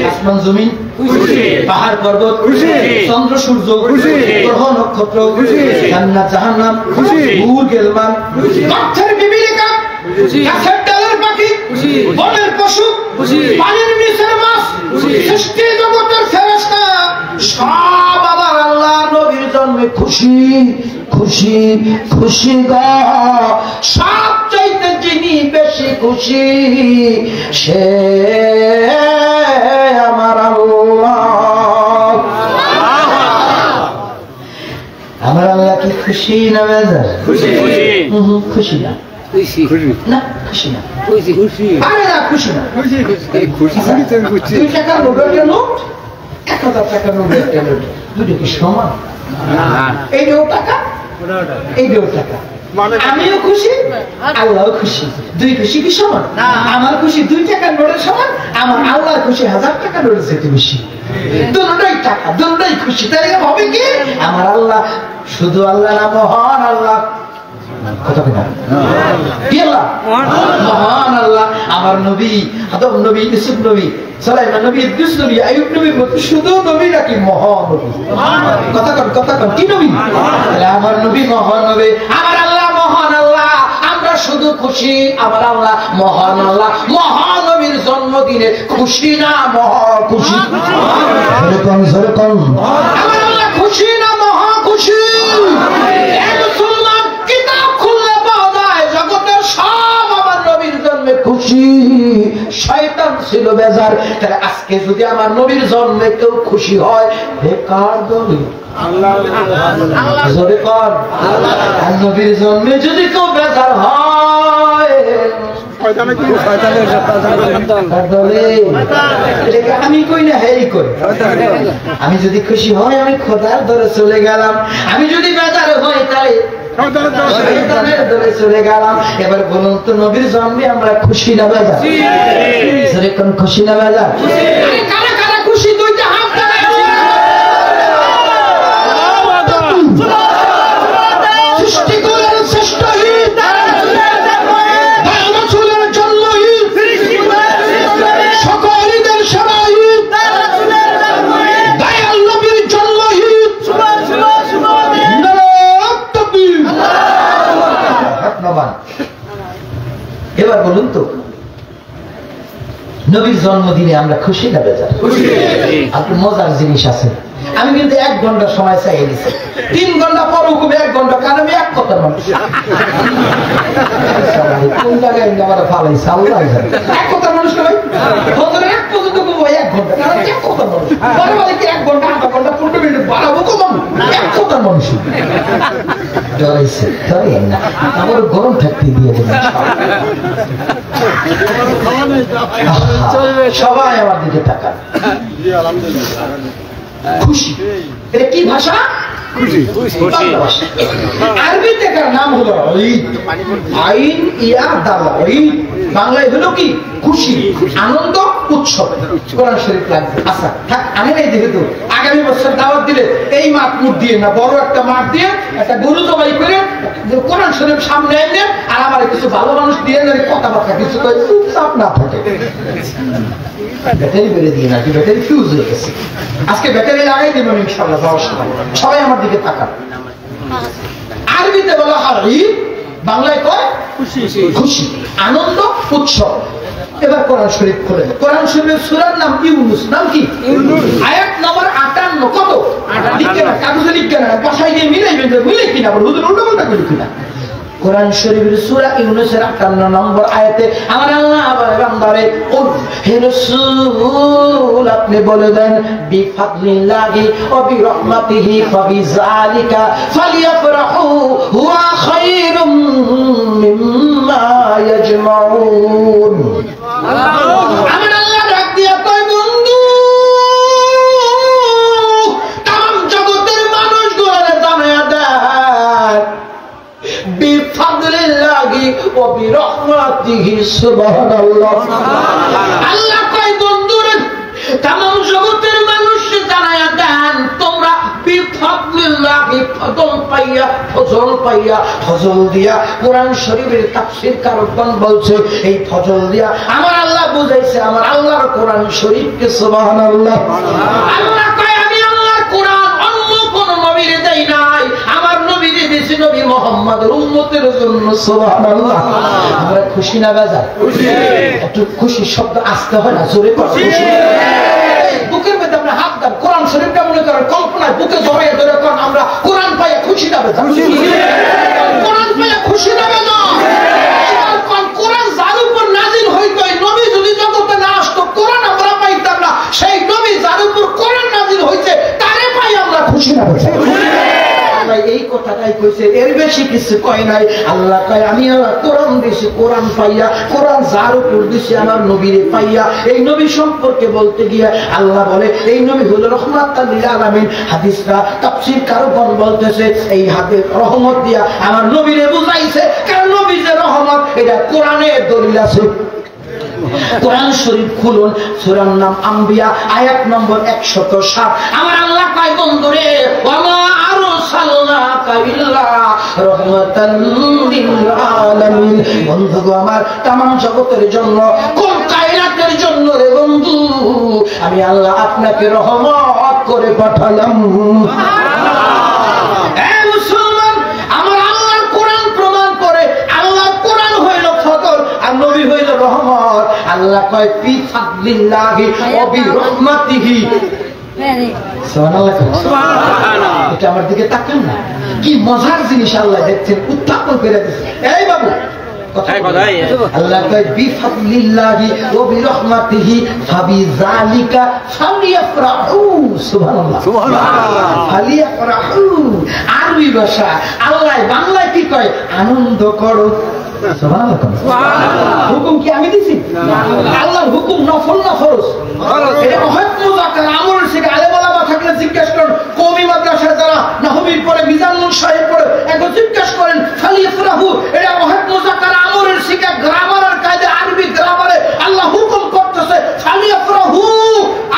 আসমান জমিন খুশি, পাহাড় পর্বত খুশি, চন্দ্র সূর্য খুশি, গ্রহ নক্ষত্র খুশি, জান্নাত জাহান্নাম খুশি, নূর গেলমান খুশি, গাছের বিবিলিকা খুশি, গাছের ডালের পাখি খুশি, বনের পশু খুশি, পানির নিচের মাছ খুশি, সৃষ্টি জগতের ফেরেশতা সব আমার আল্লাহ নবীর জন্মে খুশি। খুশি খুশি গো, সব চাইতে যিনি বেশি খুশি সে আমার আল্লাহ। আমার আল্লাহ কি খুশি না বেজার? খুশি। খুশি না, খুশি না, খুশি না, খুশি খুশি, আরে না খুশি না, খুশি খুশি। 2 টাকার নোটের নোট, 1000 টাকার নোটের নোট, দুটো কি সমান? এইটাও টাকা, এইটাও টাকা। আমিও খুশি, আল্লাহও খুশি। 2 খুশি কি সমান? আমার খুশি 2 টাকার নোটের সমান, আমার আল্লাহর খুশি 1000 টাকার নোটের চেয়ে বেশি। দুটোই টাকা, দুটোই খুশি। তাহলে হবে কি? আমার আল্লাহ শুধু আল্লাহ না, মহান আল্লাহ। কথা কথা কি আল্লাহ? মহান আল্লাহ। আমার নবী আদম নবী, ইউসুফ নবী, সুলাইমান নবী, ইদ্রিস নবী, আইয়ুব নবী শুধু নবী নাকি মহান নবী? কথা কন, কথা কন, কি নবী? আমার নবী মহান নবী। আমার আল্লাহ মহান আল্লাহ। আমরা শুধু খুশি, আমার আল্লাহ মহান আল্লাহ। মহানবীর জন্মদিনে খুশি না মহা খুশি? যেরকম যেরকম আমার আল্লাহ খুশি না মহা খুশি? মুসলমান কিতাব খুললে পাওয়া যায় জগতের সব আমার নবীর জন্মে খুশি। শয়তান ছিল বেজার। তাহলে আজকে যদি আমার নবীর জন্মে কেউ খুশি হয়, বেকার দলিল জোরে কর। আর নবীর জন্মে যদি কেউ বেজার হয়, আমি কই না হেই করি। আমি যদি খুশি হয় আমি খোদার ধরে চলে গেলাম, আমি যদি বেজার হয় তাহলে চলে গেলাম। এবার বলুন তো নবীর জন্মে আমরা খুশি না বেজার? কোন খুশি না বেজার? কারা কারা খুশি? দুইটা হাত সৃষ্টি করার শ্রেষ্ঠ ঈদ, রাসূলের জন্ম ঈদ, সকল ঈদের সেরা ঈদ, দয়াল নবীর জন্ম ঈদ। এবার বলুন তো নবীর জন্মদিনে আমরা খুশি না বেজার? আপনি মজার জিনিস আছে, আমি কিন্তু 1 ঘন্টা সময় চাই দিচ্ছি, 3 ঘন্টা পর হুকুমে 1 ঘন্টা, কারণ আমি এক কথা মানুষ। কোন জায়গায় আমার ফালাইছে আল্লাহ জানে। এক কথা মানুষ নয়, এক পর্যন্ত 1 ঘন্টা, কারণ এক কথা মানুষ। পরে বলে কি 1 ঘন্টা 8 ঘন্টা 15 মিনিট বাড়াবো কম, এক কথা মানুষ। ডরাইছে ডরাই না, আমার গরম থাকতে দিয়ে দেবেন সবাই আমার দিকে তাকান। খুশি এটা কি ভাষা? আরবিতে তার নাম হলো ঈদ, আইন ইয়া দাল ঈদ। বাংলায় হলো কি? খুশি, আনন্দ, উৎসব। কোরআন শরীফ লাগবে। আচ্ছা থাক, আমি নাই যেহেতু আগামী বছর দাওয়াত দিলে এই মাঠ মুঠ দিয়ে না, বড় একটা মাঠ দিয়ে একটা গরু জবাই করে কোরআন শরীফ সামনে এনে আর আমার কিছু ভালো মানুষ দিয়ে কথাবার্তা কিছু চুপচাপ না থাকে। ব্যাটারি বেড়ে দিয়ে নাকি ব্যাটারি ফিউজ হয়ে গেছে, আজকে ব্যাটারি লাগাই দেবেন ইনশাআল্লাহ। সবাই আমার দিকে তাকান। আরবিতে বলা হয় ঈদ, বাংলায় কয় খুশি, আনন্দ, উৎসব। এবার কোরআন শরীফ খুলে, কোরআন শরীফের সূরার নাম ইউনুস। নাম কি? আয়াত নম্বর 58। কত? লিখে না, কাগজে লিখে না, বাসায় গিয়ে মিলাইবেন যে মিলে কিনা, বল হুজুর উল্টো পাল্টা করে কিনা। কোরআন শরীফের সূরা ইউনূসের 58 নম্বর আয়াতে আমার আল্লাহ বান্দারে কুল হে রাসূল আপনি বলে দেন বিফাদলিল্লাহি ওয়া বিরহমাতিহি ফাবিযালিকা ফালিয়াফরাহু হুয়া খায়রুম মিম্মা ইয়াজমাউন। আমার আল্লাহ ডাক দিয়া কয় বন্ধু তাম জগতের মানুষগুলোরে জানায়া দেন বিফাদলিল্লাহি ওয়া বিরহমাতিহি সুবহানাল্লাহ। আল্লাহ কয় বন্ধুরে তাম জগতের মানুষকে জানায়া দেন তোমরা বিফাদলিল্লাহি ফজল পাইয়া, ফজল পাইয়া, ফজল দিয়া। কোরআন শরীফের তাফসীর কারকগণ বলছে এই ফজল দিয়া আমার আল্লাহ বুঝাইছে আমার আল্লাহর কোরআন শরীফকে। সুবহানাল্লাহ। আল্লাহ কয় আমি আল্লাহর কোরআন অন্য কোন নবীরে দেই নাই, আমার নবীরে দিয়েছি নবী মুহাম্মদের উম্মতের জন্য। সুবহানাল্লাহ। আমরা খুশি না বেজার? খুশি। একটু খুশি শব্দ আসতে হয় না, জোরে কথা। খুশি বুকের মধ্যে আপনি হাত দেন, কোরআন শরীফটা মনে করেন কল্পনায় বুকে জড়াইয়া ধরে কোন আমরা কোরআন পাইয়া খুশি না বেজার? কোরআন পাইয়া খুশি না বেজার? কোরআন যার উপর নাজিল হইতো, নবী যদি জগতে না আসতো কোরআন আমরা পাইতাম না। সেই নবী যার উপর কোরআন নাজিল হইছে তারে পাই আমরা খুশি না বেজার? এই কথাটাই কইছে, এর বেশি কিছু কয় নাই। আল্লাহ কয় আমি আল্লাহ কোরআন দিছি, কোরআন পাইয়া, কোরআন যার উপর দিছি আমার নবীরে পাইয়া। এই নবী সম্পর্কে বলতে গিয়ে আল্লাহ বলে এই নবী হলো রাহমাতাল লিল আলামিন। হাদিসটা তাফসীর কারকগণ বলতেছে এই হাদিস রহমত দিয়া আমার নবীরে বুঝাইছে, কারণ নবী যে রহমত এটা কোরআনের দলিল আছে। কোরআন শরীফ খুলুন, সূরার নাম আম্বিয়া, আয়াত নম্বর 107। আমার আল্লাহ কয় বন্ধুরে ওয়ামা আরসালনাকা ইল্লা রাহমাতাল লিল আলামিন। বন্ধু গো আমার तमाम জগতের জন্য, কোন কায়নাতের জন্য রে বন্ধু আমি আল্লাহ আপনাকে রহমত করে পাঠালাম। নবী হইল রহমত। আল্লাহ কয় ফি ফাদলিল্লাহি ওয়া বিরহমাতিহি। সুবহানাল্লাহ। এটা আমার দিকে তাকান না, কি মজার জিনিস আল্লাহ দেখছেন, উত্থাপন করে দিয়েছেন। এই বাবু আল্লাহ কয় বিফাদলিল্লাহি ওয়া বিরহমাতিহি ফাবিযালিকা ফালিয়াফরাহু। সুবহানাল্লাহ ফালিয়াফরাহু আরবি ভাষা। আল্লাহ বাংলায় কি কয়? আনন্দ করো। হুকুম কি আমি দিছি? আল্লাহর হুকুম নফল না ফরজ? এটা মহৎ মুজাক্কার আমল শিখে আলেম ওলামা থাকলে জিজ্ঞেস করেন, কওমি মাদ্রাসায় যারা নাহবীর পরে মিজানুল সাহেব পড়ে একবার জিজ্ঞেস করেন ফালিয়াফরাহু, এটা মহৎ মুজাক্কার আমলের শিখে গ্রামারের কায়দা আরবি গ্রামারে আল্লাহ হুকুম করতেছে ফালিয়াফরাহু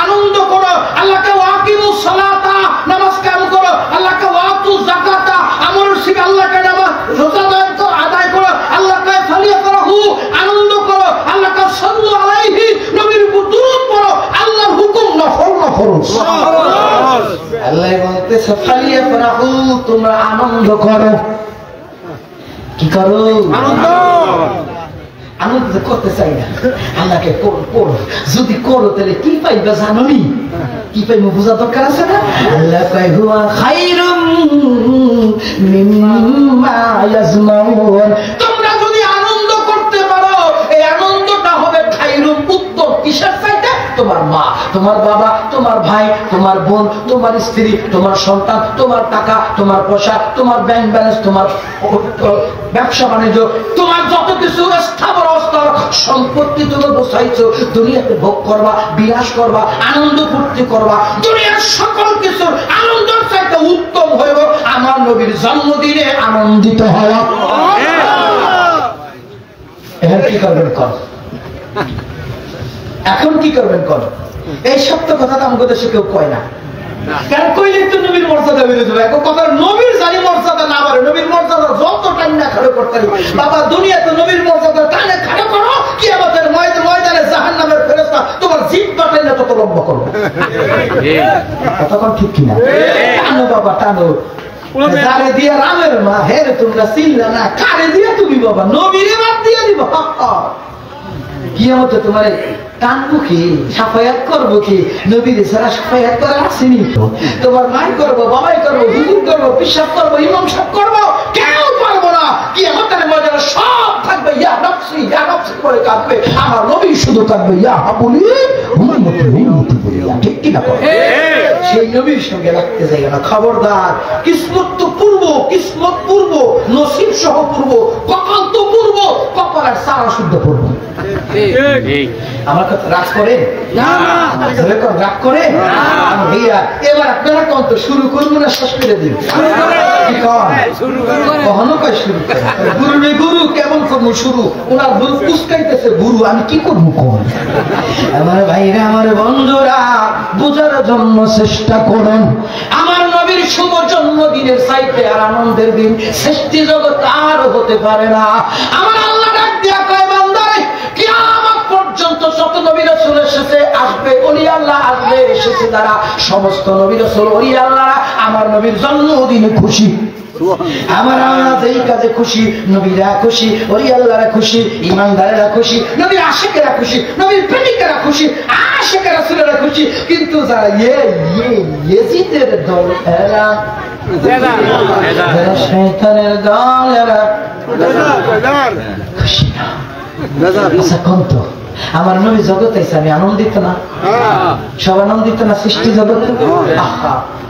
আনন্দ করো। আল্লাহকে ওয়াকিমুস সালাতা নামাজ কায়েম করো। আল্লাহকে ওয়াতু যাকাতা আমলের শিখে আল্লাহকে নামাজ রোজা আদায় করো। আল্লাহকে ফালিয়াফরাহু আনন্দ করো। আল্লাহকে সাল্লু আলাইহি নবীর উপর দুরূদ পড়ো। আল্লাহর হুকুম নফল না ফরজ? আল্লাহ বলতেছে ফালিয়াফরাহু তোমরা আনন্দ করো। কি করো? আনন্দ। আনন্দ করতে চাই না, আল্লাহকে করো। যদি করো তাহলে কি পাইবা জানোনি? কি পাইবো বোঝা দরকার আছে না? আল্লাহ কয় হুয়া খায়রুম মিম্মা ইয়াজমাউন। তোমরা যদি আনন্দ করতে পারো, এই আনন্দটা হবে খায়রুম উত্তম। কিসের চাইতে? তোমার মা, তোমার বাবা, তোমার ভাই, তোমার বোন, তোমার স্ত্রী, তোমার সন্তান, তোমার টাকা, তোমার পয়সা, তোমার ব্যাংক ব্যালেন্স, তোমার ব্যবসা বাণিজ্য, তোমার যত কিছু স্থাবর অস্তর সম্পত্তি তুমি বসাইছো, দুনিয়াতে ভোগ করবা, বিলাস করবা, আনন্দ ফুর্তি করবা। দুনিয়ার সকল কিছুর আনন্দের চাইতে উত্তম হইব আমার নবীর জন্মদিনে আনন্দিত হওয়া। এখন কি করবেন কর? এখন কি করবেন কর? এই সত্য কথাটা আমাদের দেশে কেউ কয় না। কেন কইলে তো নবীর মর্যাদা বেড়ে যাবে। এখন কথা নবীর জানি মর্যাদা না বাড়ে, নবীর মর্যাদা যত টাইম না খাড়ো করতে বাবা দুনিয়াতে নবীর মর্যাদা টানে খাড়ো করো, কি আমাদের ময়দানে জাহান্নামের ফেরেশতা তোমার জিহ্বা টাইনা তত লম্বা করো। কতক্ষণ ঠিক কিনা? টানো বাবা টানো। যারে দিয়া রামের মা হেরে তোমরা চিনলা না, কারে দিয়া তুমি বাবা নবীরে বাদ দিয়ে দিব। কিয়ামতে তোমার টানবো কি, সাফায়াত করবো কি? নবীর ছাড়া সাফায়াত করা আসেনি তো। তোমার মাই করবো, বাবাই করবো, হুজুর করবো, পিসাব করবো, ইমাম সাহেব করবো, কেউ পারবো না। কিয়ামতের ময়দানে সব থাকবে ইয়া নফসি করে কাঁদবে, আমার নবী শুধু কাঁদবে ইয়া হাবুলি উম্মতি উম্মতি বলিয়া। ঠিক কিনা? সেই নবীর সঙ্গে রাখতে যাই না, খবরদার। কিসমত তো পূর্ব, কিসমত পূর্ব, নসিব সহ পূর্ব, কপাল তো পূর্ব, কপালের সারা শুদ্ধ পূর্ব। আমার কথা রাগ করে রাগ করে এবার আপনারা কত শুরু করবো না শেষ করে দিন? কখনো কয় শুরু গুরু রে গুরু কেমন করবো শুরু? ওনার ভুল পুস্কাইতেছে গুরু, আমি কি করবো কোন? আমার ভাইরা আমার বন্ধুরা বোঝার জন্য চেষ্টা করুন। আমার নবীর শুভ জন্মদিনের চাইতে আর আনন্দের দিন সৃষ্টি জগৎ আর হতে পারে না। আমার আল্লাহ ডাক দিয়া কয় বান্দারে কিয়ামত পর্যন্ত যত নবী রাসূল এসেছে আসবে, ওলি আল্লাহ আসবে, এসেছে যারা সমস্ত নবী রাসূল ওলি আল্লাহরা আমার নবীর জন্মদিনে খুশি। আমার আল্লাহ যেই কাজে খুশি, নবীরা খুশি, ওলি আল্লাহরা খুশি, ইমানদারেরা খুশি, নবীর আশিকেরা খুশি, নবীর প্রেমিকেরা খুশি, আশিকের রাসূলেরা খুশি। কিন্তু যারা ইয়েজিদের দল এরা, যারা শয়তানের দল এরা খুশি না। আচ্ছা কোন তো আমার নবী জগৎ আছে, আমি আনন্দিত না? সব আনন্দিত না সৃষ্টি জগৎ?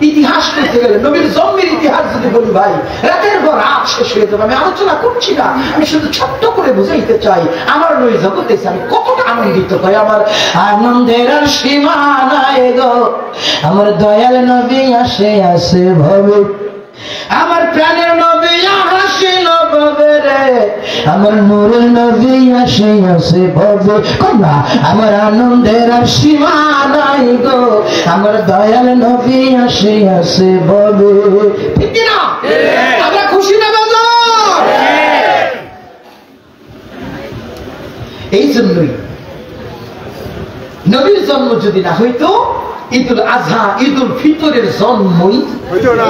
ইতিহাস করতে গেলে নবীর জন্মের ইতিহাস যদি বলি ভাই রাতের পর রাত শেষ হয়ে যাবে। আমি আলোচনা করছি না, আমি শুধু ছোট্ট করে বুঝাইতে চাই আমার নবী জগৎ আছে আমি কতটা আনন্দিত পাই। আমার আনন্দের আর সীমা নাই গো, আমার দয়াল নবী আসে আসে ভবে, আমার প্রাণের নবী আসে নবে রে, আমার নূরের নবী আসে আসে ভবে। কন্যা আমার আনন্দের আর সীমা নাই গো, আমার দয়াল নবী আসে আসে ভবে। ঠিক না? আমরা খুশি না বাজার? এই জন্যই নবীর জন্ম যদি না হইতো ঈদুল আজহা ঈদুল ফিতরের জন্মই হইতো না।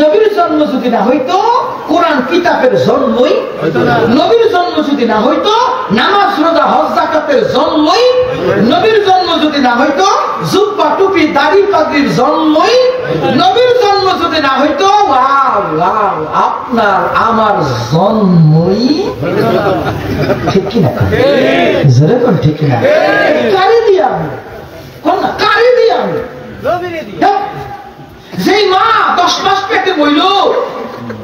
নবীর জন্ম যদি না হইতো কোরআন কিতাবের জন্মই হইতো না। নবীর জন্ম যদি না হইতো নামাজ রোজা হজ যাকাত জান্নাতের জন্মই, নবীর জন্ম যদি না হইতো জুব্বা টুপি দাড়ি পাগড়ির জন্মই, নবীর জন্ম যদি না হইতো আপনার আমার জন্মই। ঠিক কিনা? যেরকম ঠিক কিনা? কারি দিয়ে আমি কোন না, কারি দিয়ে আমি যেই মা 10 মাস পেটে বইল,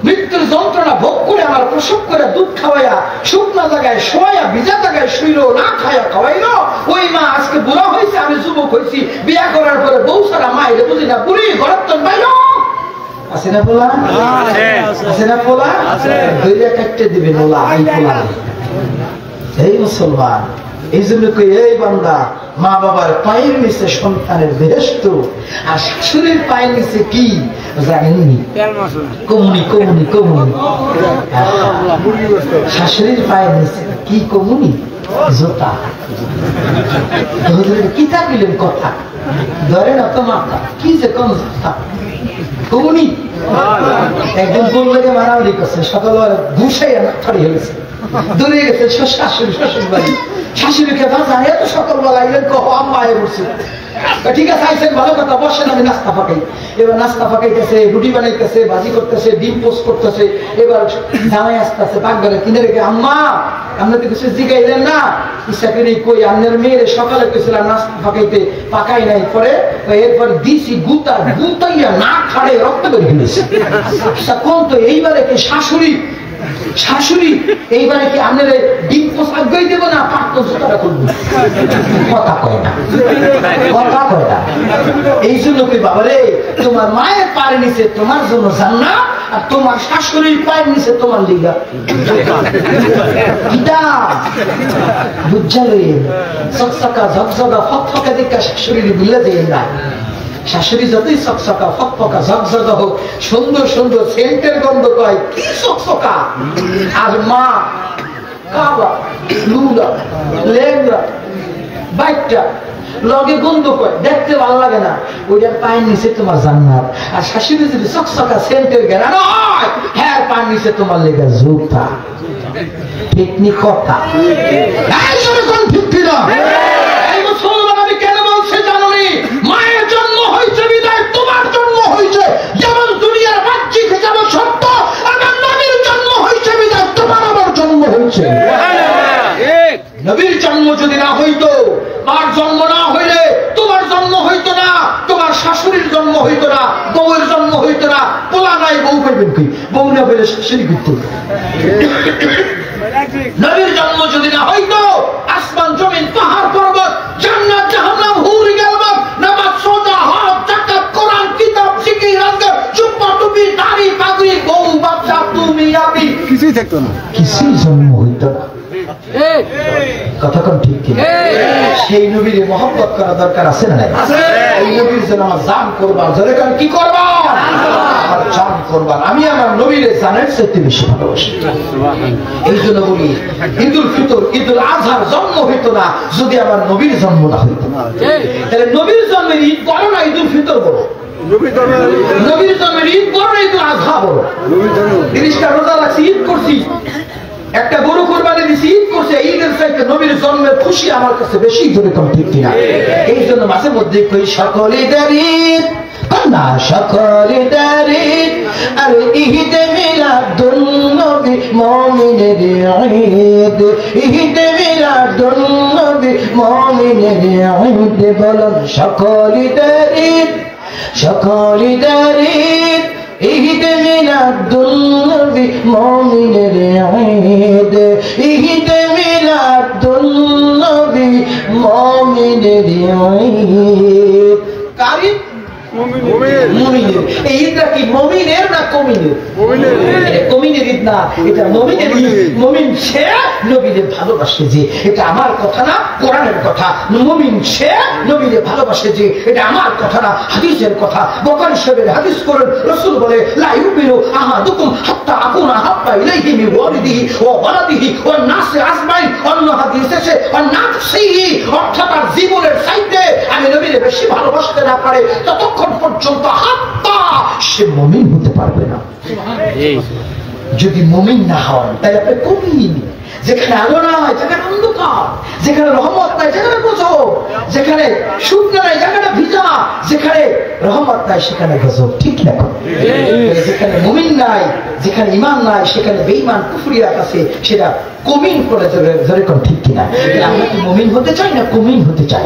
মৃত্যুর যন্ত্রণা ভোগ করে আমার প্রসব করে দুধ খাওয়াইয়া শুকনা জায়গায় শোয়া ভিজা জায়গায় শুইল, না খাইয়া খাওয়াইলো, ওই মা আজকে বুড়া হয়েছে, আমি যুবক হয়েছি, বিয়া করার পরে বউ সারা মায়ের বুঝি না, বুড়ি ঘরের তো বাইল আছে না বলা, আছে না বলা, ধৈর্য কাটতে দিবে বলা। এই মুসলমান, এই জন্য কই, এই বান্দা, মা বাবার পায়ের নিচে সন্তানের বেহেশত, আর শাশুড়ির পায়ের নিচে কি জানেননি? কমুনি কমুনি কমুনি। শাশুড়ির পায়ের নিচে কি কমুনি? জোতা। কি থাকলেন কথা ধরে না তো মাথা, কি যে কম কমুনি। একদিন বললে মারামারি করছে, সকালবেলা ঘুষাইয়া নাড়ি হয়েছে, দূরে গেছে শাশুড়ি শ্বশুর বাড়ি, শাশুড়িকে বাজার এত সকালবেলা আইলেন, কহ আম্মা আয় বলছে, ঠিক আছে আইসেন, ভালো কথা, বসেন, আমি নাস্তা পাকাই। এবার নাস্তা পাকাইতেছে, রুটি বানাইতেছে, ভাজি করতেছে, ডিম পোস্ট করতেছে। এবার জামাই আসতেছে পাকঘরে, কিনে রেখে, আম্মা আপনি তো কিছু জিগাইলেন না? ইচ্ছা করে কই, আপনার মেয়ের সকালে গেছিলাম নাস্তা পাকাইতে, পাকাই নাই, পরে এরপর দিছি গুতা, গুতাইয়া না খাড়ে রক্ত বের গেছে। কোন তো এইবারে কি শাশুড়ি, শাশুড়ি এইবারে কি আপনার ডিম পোস্ট আগ্রহী দেবো না পাক্ত জোতাটা করবো? কথা কয় না, কথা কয় না। এই জন্য কই, বাবারে, তোমার মায়ের পায়ের নিচে তোমার জন্য জান্নাত, আর তোমার শাশুড়ির পায়ের নিচে তোমার লিগা কিতাব। বুঝালো চকচকা ঝকঝকা ফকফকা দেখা শাশুড়ির বিলে দেয় না। শাশুড়ি যতই চকচকা ফকফকা ঝকঝকা হোক, সুন্দর সুন্দর সেন্টের গন্ধ কয়, কি চকচকা। আর মা কাবা লুলা লেংরা বাইকটা লগে গন্ধ কয়, দেখতে ভালো লাগে না, ওইটার পায়ের নিচে তোমার জান্নাত। আর শাশুড়ি যদি চকচকা সেন্টের ঘেরানো হয়, হ্যাঁ পায়ের নিচে তোমার লেগে জুতা। ঠিক নি কথা? আমি কেন বলছি জানো নি? মায়ের জন্ম হয়েছে বিদায় তোমার জন্ম হয়েছে, যেমন দুনিয়ার বাহ্যিক যেমন সত্য, আমার নবীর জন্ম হয়েছে বিদায় তোমার আমার জন্ম হয়েছে। নবীর জন্ম যদি না হইতো, মার জন্ম না হইলে তোমার জন্ম হইতো না, তোমার শাশুড়ির জন্ম হইতো না, বউয়ের জন্ম হইতো না। পোলা নাই বউ পাইবেন কি? বউ না পেলে শাশুড়ি করত। নবীর জন্ম যদি না হইতো, আসমান জমিন পাহাড় পর্বত জান্নাত জাহান্নাম হুর গেলবাদ নামাজ রোজা হজ যাকাত কোরআন কিতাব জিকির আজকার জুব্বা টুপি দাড়ি পাগড়ি বউ বাচ্চা তুমি আমি কিছুই থাকতো না, কিছুই জন্ম হইতো না। কথা কোন ঠিক কি? সেই নবীর মহব্বত করা দরকার আছে না? এই নবীর জন্য আমার জান করবা, জোরে কারণ কি করবা? আমার জান করবা। আমি আমার নবীর জানের চেয়ে বেশি ভালোবাসি। এই জন্য বলি, ঈদুল ফিতর ঈদুল আজহার জন্ম হইতো না যদি আমার নবীর জন্ম না হইতো। তাহলে নবীর জন্মের ঈদ বড় না ঈদুল ফিতর বড়? নবীর জন্মের ঈদ বড় না ঈদুল আজহা বড়? 30টা রোজা রাখছি, ঈদ করছি, একটা গরু কোরবানি দিছি, ঈদ করছে, ঈদের চাইতে নবীর জন্মের খুশি আমার কাছে বেশি। ধরে কম ঠিক কিনা? এই জন্য মাঝে মধ্যে কই সকলে ঈদ না, সকলে ঈদ, আর ঈদে মিলাদুন নবী মুমিনের ঈদ, ঈদে মিলাদুন নবী মুমিনের ঈদ। বলুন সকলে ঈদ, সকলে ঈদ, ঈদে মিলাদুন নবী মুমিনের ঈদ, ঈদে মিলাদুন নবী মুমিনের ঈদ। কারি মুমিনের। এই ঈদটা কি মুমিনের না কমিনের? কমিনের ঈদ না, এটা মুমিনের ঈদ। মুমিন সে নবীকে ভালোবাসে যে, এটা আমার কথা না, কোরআনের কথা। মুমিন সে নবীকে ভালোবাসে যে, এটা আমার কথা না, হাদিসের কথা। বুখারী শরীফের হাদিস করেন, রাসূল বলে, লা ইউমিনু আহাদুকুম হাত্তা আকুনা হাব্বা ইলাইহি মিন ওয়ালিদিহি ওয়া ওয়ালাদিহি ওয়ান নাসি আজমাইন। অন্য হাদিসে সে ওয়ান নাফসিহি, অর্থাৎ তার জীবনের চাইতে আমি নবীকে বেশি ভালোবাসতে না পারে ততক্ষণ পর্যন্ত হাত্তা সে মুমিন হতে পারবে না। যদি মুমিন না হন তাহলে আপনি কমিন। যেখানে আলো নাই, যেখানে অন্ধকার, যেখানে রহমত নাই যেখানে গজব, যেখানে শুকনো নাই যেখানে ভিজা, যেখানে রহমত নাই সেখানে গজব, ঠিক না? যেখানে মুমিন নাই, যেখানে ঈমান নাই, সেখানে বেঈমান কুফরিয়া আছে, সেটা কমিন করে ধরে কোন, ঠিক কিনা? আমরা কি মুমিন হতে চাই না কমিন হতে চাই?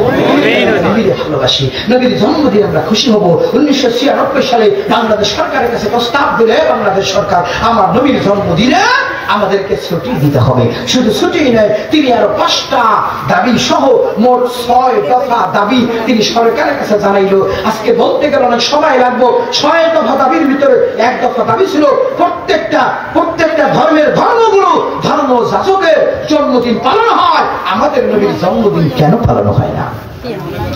নবীর ভালোবাসি, নবীর জন্মদিন আমরা খুশি হব। 1996 সালে বাংলাদেশ সরকারের কাছে প্রস্তাব দিলে বাংলাদেশ সরকার আমার নবীর জন্মদিনে আমাদেরকে ছুটি দিতে হবে। শুধু ছুটি নয়, তিনি আরো 5টা দাবি সহ মোট 6 দফা দাবি তিনি সরকারের কাছে জানাইলো। আজকে বলতে গেলে অনেক সময় লাগবে। 6 দফা দাবির ভিতরে 1 দফা দাবি ছিল প্রত্যেকটা ধর্মের ধর্মগুরু ধর্ম যাজকের জন্মদিন পালন হয়, আমাদের নবীর জন্মদিন কেন পালন হয় না?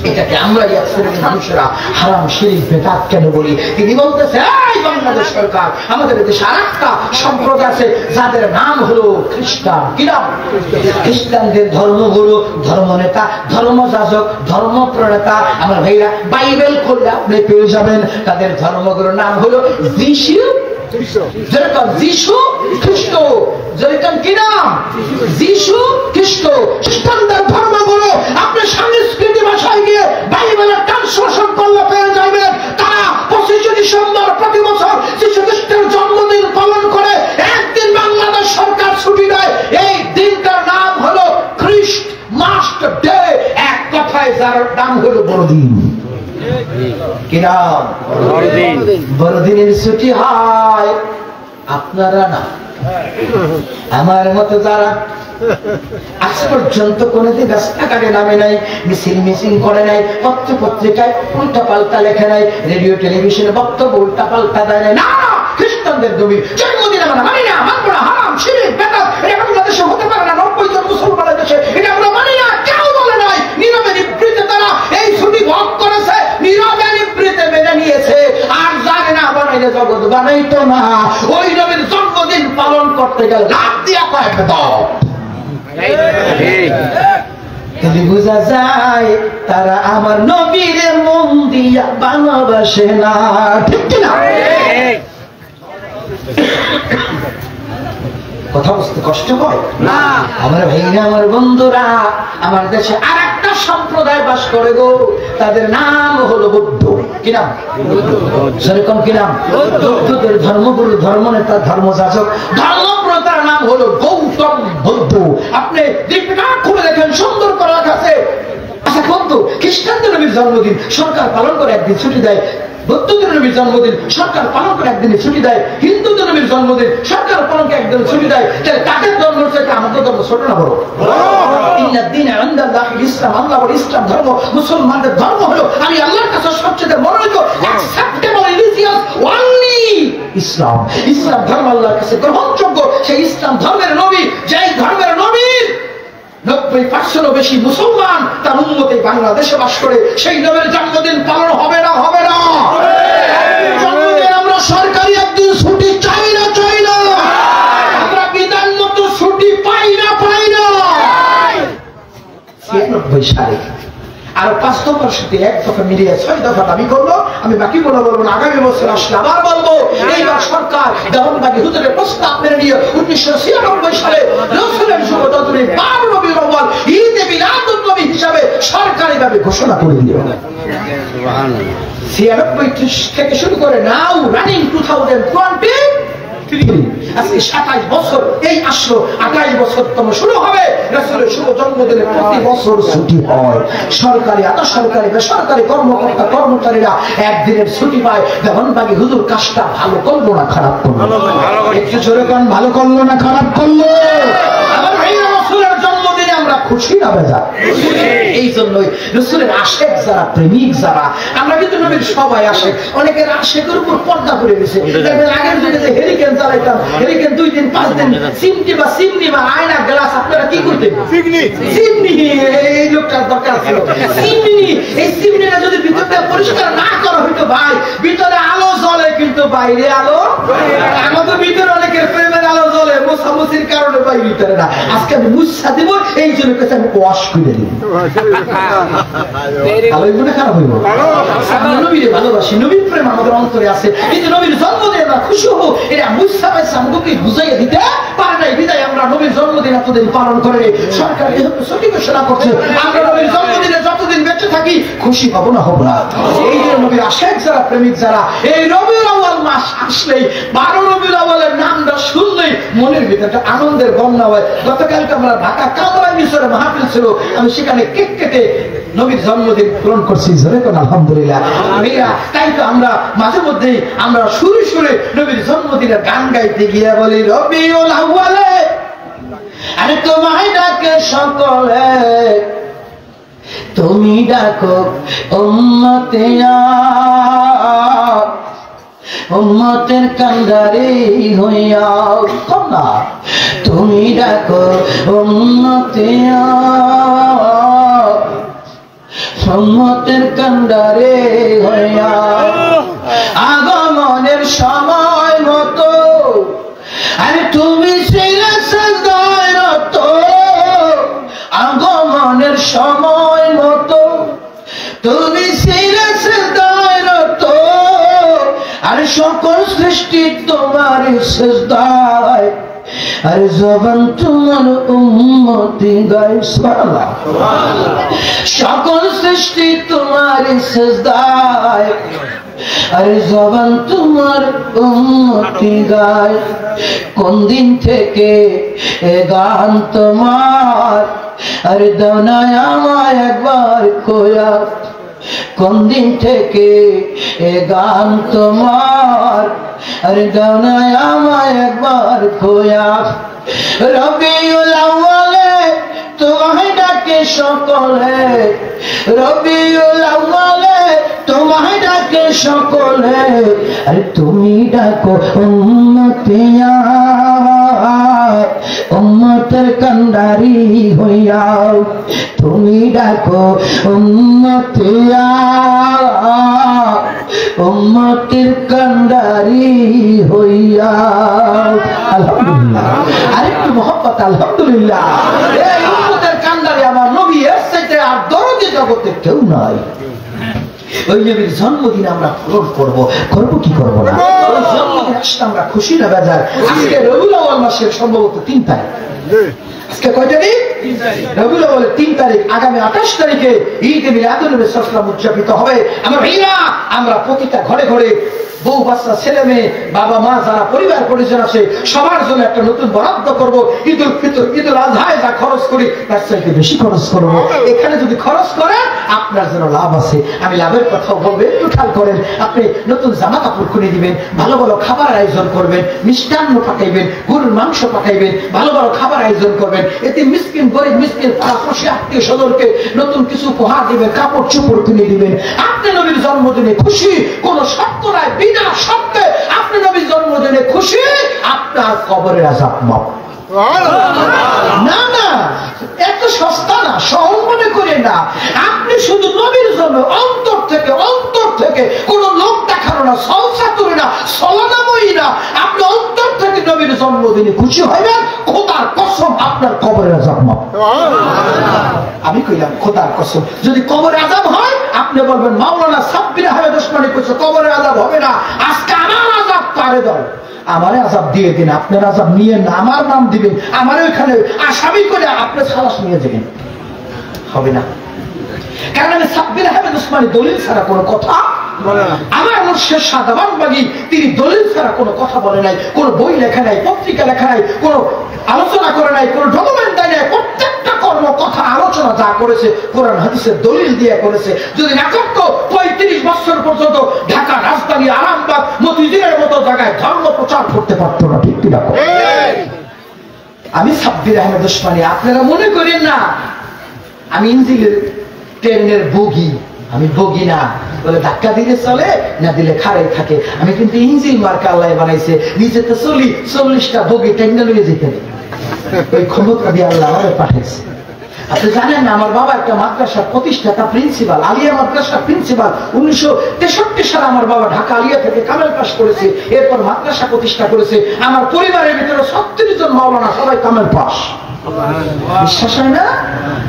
এটাকে আমরা এক শ্রেণীর মানুষেরা হারাম শিরক বেদাত কেন বলি? তিনি বলতেছে, এই বাংলাদেশ সরকার, আমাদের দেশে আরেকটা সম্প্রদায় আছে যাদের নাম হলো খ্রিস্টান। কি নাম? খ্রিস্টানদের ধর্মগুরু, ধর্মনেতা, ধর্মযাজক, ধর্ম প্রণেতা আমার ভাইরা বাইবেল খুললে আপনি পেয়ে যাবেন তাদের ধর্মগুরুর নাম হলো যিশু, যেরকম যিশু খ্রিস্ট, যেরকম কি নাম? যিশু খ্রিস্ট। খ্রিস্টানদের ধর্মগুরু আপনি সংস্কৃতি ভাষায় গিয়ে বাইবেলের ট্রান্সলেশন করলে পেয়ে যাবেন তারা 25 ডিসেম্বর প্রতি বছর যিশু খ্রিস্টের জন্মদিন পালন করে। একদিন বাংলাদেশ সরকার ছুটি দেয়, এই দিনটার নাম হলো ক্রিস্টমাস ডে। এক কথায় যার নাম হলো বড়দিন। কি নাম? বড়দিনের ছুটি হয়, আপনারা না, আমার মতো যারা আজ পর্যন্ত কোনদিন রাস্তাঘাটে নামে নাই, মিছিল করে নাই, পত্র পত্রিকায় উল্টা পাল্টা লেখে নাই, রেডিও টেলিভিশনে বক্তব্য উল্টা পাল্টা দেয় নাই। না, খ্রিস্টানদের জন্মদিন আমরা মানি না, মানব না, হারাম শিরক বেদাত, এটা বাংলাদেশে হতে পারে না। 90 জন মুসলমানের দেশে এটা আমরা মানি না, কেউ বলে নাই। নীরবে নিবৃত্তে তারা এই ছুটি ভোগ করেছে, নীরবে নিবৃত্তে মেনে নিয়েছে। আর জানে না বানাইলে জগৎ বানাইতো না। ওই নবীর জন্মদিন পালন করতে গেলে লাভ দিয়া কয়েক দাও, যদি বোঝা যায় তারা আমার নবীর মন দিয়া ভালোবাসে না, ঠিক কিনা? কথা বুঝতে কষ্ট হয় না? আমার ভাইরা, আমার বন্ধুরা, আমার দেশে আর একটা সম্প্রদায় বাস করে গো, তাদের নাম হলো বৌদ্ধ। কি নাম? সেরকম কি নাম? বৌদ্ধদের ধর্মগুরু, ধর্মনেতা, ধর্মযাজক, ধর্মপ্রতার নাম হলো গৌতম বুদ্ধ। আপনি দীপিকা খুলে দেখেন, সুন্দর করা আছে। আচ্ছা বন্ধু, খ্রিস্টানদের নবীর জন্মদিন সরকার পালন করে একদিন ছুটি দেয়, বৌদ্ধদের নবীর জন্মদিন সরকার পালন করে একদিনে ছুটি দেয়, হিন্দুদের নবীর জন্মদিন সরকার পালন করে একদিন ছুটি দেয়। তাহলে কাদের ধর্ম হচ্ছে? আমাদের ধর্ম ছোট না বড়? ইসলাম, আল্লাহ বলে ইসলাম ধর্ম, মুসলমানদের ধর্ম হলো আমি আল্লাহর কাছে সবচেয়ে মনোনীত অ্যাকসেপ্টেবল রিলিজিয়াস ওনলি ইসলাম। ইসলাম ধর্ম আল্লাহর কাছে গ্রহণযোগ্য। সেই ইসলাম ধর্মের নবী, যেই ধর্মের নবীর 90% বেশি মুসলমান তার উম্মতে বাংলাদেশে বাস করে, সেই নবীর জন্মদিন পালন হবে না? হবে না? জন্মদিন আমরা সরকারি একদিন ছুটি চাই না? চাই না? আমরা বিধান মতো ছুটি পাই না? পাই না? 96 সালে আর 5 দফার সাথে 1 দফা মিলিয়ে 6 দফা দাবি করলো। আমি বাকি বলবো না, আগামী বছর আসলে আবার বলবো। এইবার সরকার দেওয়ানবাগী হুজুরের প্রস্তাব মেনে নিয়ে 1996 সালে রাসূলের শুভজন্মদিন 12 রবিউল আউয়াল ঈদে মিলাদুন নবী হিসাবে সরকারিভাবে ঘোষণা করে দিল। সুবহানাল্লাহ। 96 থেকে শুরু করে নাও রানিং 2023 আজকে 27 বছর, এই আসলো 28 বছরতম শুরু হবে। রাসূলের শুভ জন্মদিনে প্রতি বছর ছুটি হয়। সরকারি, আধা সরকারি, বেসরকারি কর্মকর্তা কর্মচারীরা একদিনের ছুটি পায়। দেওয়ানবাগী হুজুর কাজটা ভালো করলো না খারাপ করলো? একটু জোরে কোন, ভালো করলো না খারাপ করলো? আমার ভাইরা, রাসূলের জন্মদিনে আমরা খুশি না বেজার? এই জন্যই রাসূলের আশেক যারা, প্রেমিক যারা, আমরা কিন্তু নবীর সবাই আশেক। অনেকের আশেকের উপর পর্দা করে গেছে। আগের যুগে যে হেরিকেন চালাইতাম, হেরিকেন 2 দিন 5 দিন চিমনি বা আয়না গ্লাস আপনারা কি করতেন? চিমনি। এই লোকটার দরকার ছিল চিমনি। এই চিমনিটা যদি ভিতরটা পরিষ্কার না করা হইতো ভাই, ভিতরে আলো জ্বলে কিন্তু বাইরে আলো। আমাদের ভিতরে অনেকের প্রেমের আলো জ্বলে, মোছামুছির কারণে ভাই ভিতরে না। আজকে আমি মুছা দিব, এই জন্য কাছে আমি ওয়াশ করে দিই। ভালো হইব না খারাপ হইব? আমরা নবীরে ভালোবাসি, নবীর প্রেম আমাদের অন্তরে আছে। এই যে নবীর জন্মদিন আমরা খুশি হবো, এটা মুসা পাইছে আমাকে বুঝাইয়া দিতে পারে নাই, বিদায় আমরা নবীর জন্মদিন এতদিন পালন করে সরকার যেহেতু সঠিক ঘোষণা করছে আমরা নবীর জন্মদিনে যতদিন বেঁচে থাকি খুশি হব না হব না। এই যে নবীর আশেক যারা, প্রেমিক যারা, এই রবিউল আউয়াল মাস আসলেই 12 রবিউল আউয়ালের নামটা শুনলেই মনের ভিতরে একটা আনন্দের বন্যা হয়। গতকালকে আমরা ঢাকা কামরায় মিশরে মাহফিল ছিল, আমি সেখানে কেক কেটে নবীর জন্মদিন পূরণ করছি। আলহামদুলিল্লাহ। তাই তো আমরা মাঝে মধ্যে আমরা সুরে সুরে নবীর জন্মদিনের গান গাইতে গিয়ে বলি রবিউল আউয়ালে আরে তোমায় ডাকে সকলে, তুমি ডাকো উম্মতে উম্মতের কান্ডারি হইয়া, না তুমি ডাকো উম্মতে উম্মতের কান্ডারি হইয়া, আগমনের সময় মতো আরে তুমি ছিলে সাজদায় রত, আগমনের সময় মতো তুমি ছিলে সাজদায় রত, আরে সকল সৃষ্টি তোমার সিজদায়, আরে জবান তোমার উম্মতি গায়, সুবহানাল্লাহ, সকল সৃষ্টি তোমার সিজদায়, আরে জবান তোমার উম্মতি গায়। কোন দিন থেকে এ গান তোমার, আরে দানায় আমায় একবার কোয়া, কোন দিন থেকে এ গান তোমার, আরে দানায় আমায় একবার কোয়া। রবিউল আউয়ালে তোমায় ডাকে সকলে, রবিউল আউয়ালে তোমায় ডাকে সকলে, আরে তুমি ডাকো উম্মতে উম্মতের কান্ডারি হইয়া, তুমি ডাকো উম্মতে উম্মতের কান্ডারি হইয়া। আলহামদুলিল্লাহ। আরেকটু মহব্বত আলহামদুলিল্লাহ। এই উম্মতের কান্ডারি আমার নবী, এর চাইতে আর দরদি জগতে কেউ নাই। ওই নবীর জন্মদিন আমরা পালন করবো, করবো কি করবো না? ওই জন্মদিন আসলে আমরা খুশি না বেজার। আজকে রবিউল আউয়াল মাসের সম্ভবত 3 তারিখ। আজকে কয় তারিখ? রবিউল আউয়ালের 3 তারিখ। আগামী 28 তারিখে ঈদ মিলাদুন নবী সাল্লাল্লাহু আলাইহি ওয়াসাল্লাম উদযাপিত হবে। আমার ভাইরা, আমরা প্রতিটা ঘরে ঘরে বউ বাচ্চা, ছেলে মেয়ে, বাবা মা, যারা পরিবার পরিজন আছে সবার জন্য একটা নতুন বরাদ্দ করব। ঈদুল ফিতর, ঈদুল আজহায় যা খরচ করি তার চাইতে বেশি খরচ করব। এখানে যদি খরচ করেন আপনার জন্য লাভ আছে। আমি লাভের কথা বলবো, একটু খেয়াল করেন। আপনি নতুন জামা কাপড় কিনে দিবেন, ভালো ভালো খাবার আয়োজন করবেন, মিষ্টান্ন পাঠাইবেন, গরুর মাংস পাঠাইবেন, ভালো ভালো খাবার আয়োজন করবেন। এতে মিসকিন, গরিব মিসকিন, পাড়াপড়শি, আত্মীয় স্বজনকে নতুন কিছু উপহার দিবেন, কাপড় চোপড় কিনে দিবেন। আপনি নবীর জন্মদিনে খুশি, কোন শর্ত নাই, বিনা শর্তে আপনি নবীর জন্মদিনে খুশি, আপনার কবরের আযাব মাফ। না না, এত সস্তা না, সহজ মনে করে না। আপনি শুধু নবীর জন্য অন্তর থেকে কোন লোক দেখানো না, সলসাতুরি না, সলনাময়ী না, আপনি অন্তর থেকে নবীর জন্মদিনে খুশি হইবেন। খোদার কসম আপনার কবরের আযাব মাফ। আমি কইলাম খোদার কসম, যদি কবরে আযাব হয় আপনি বলবেন মাওলানা সাব্বির আহমেদ ওসমানী কইছে কবরে আযাব হবে না, আজকে আমার আযাব পারে দাও, আমারে আযাব দিয়ে দিন, আপনার আযাব নিয়ে না, আমার নাম দিবেন, আমার ওইখানে আসামি করে আপনি খালাস নিয়ে যাবেন, হবে না। কারণ আমি সাব্বির আহমেদ ওসমানী দলিল ছাড়া কোনো কথা বলে না। আমার মুর্শিদ সাদাবান বাগী তিনি দলিল ছাড়া কোনো কথা বলে নাই, কোনো বই লেখা নাই, পত্রিকা লেখা নাই, কোনো আলোচনা করে নাই, কোনো ডকুমেন্ট দেয় নাই। প্রত্যেকটা কর্ম কথা আলোচনা যা করেছে কোরআন হাদিসের দলিল দিয়ে করেছে। যদি না করতো 35 বছর পর্যন্ত ঢাকা রাজধানী, আরামবাগ, মতিঝিলের মতো জায়গায় ধর্ম প্রচার করতে পারতো না। ঠিক কিনা? আমি সাব্বির আহমেদ ওসমানী, আপনারা মনে করেন না আমি ইঞ্জিনের ট্রেনের বগি, আমি বগি না, বলে ধাক্কা দিলে চলে না দিলে খাড়াই থাকে। আমি কিন্তু ইঞ্জিন মার্কা আল্লাহ বানাইছে, নিজে তো চলি 40টা বগি ট্রেনে লইয়ে যেতে, ওই ক্ষমতা দিয়ে আল্লাহ আমাদের পাঠাইছে। আপনি জানেন না, আমার বাবা একটা মাদ্রাসার প্রতিষ্ঠাতা, প্রিন্সিপাল, আলিয়া মাদ্রাসার প্রিন্সিপাল। 1963 সালে আমার বাবা ঢাকা আলিয়া থেকে কামেল পাস করেছে, এরপর মাদ্রাসা প্রতিষ্ঠা করেছে। আমার পরিবারের ভিতরে 36 জন মাওলানা, সবাই কামেল পাস। বিশ্বাস হয় না?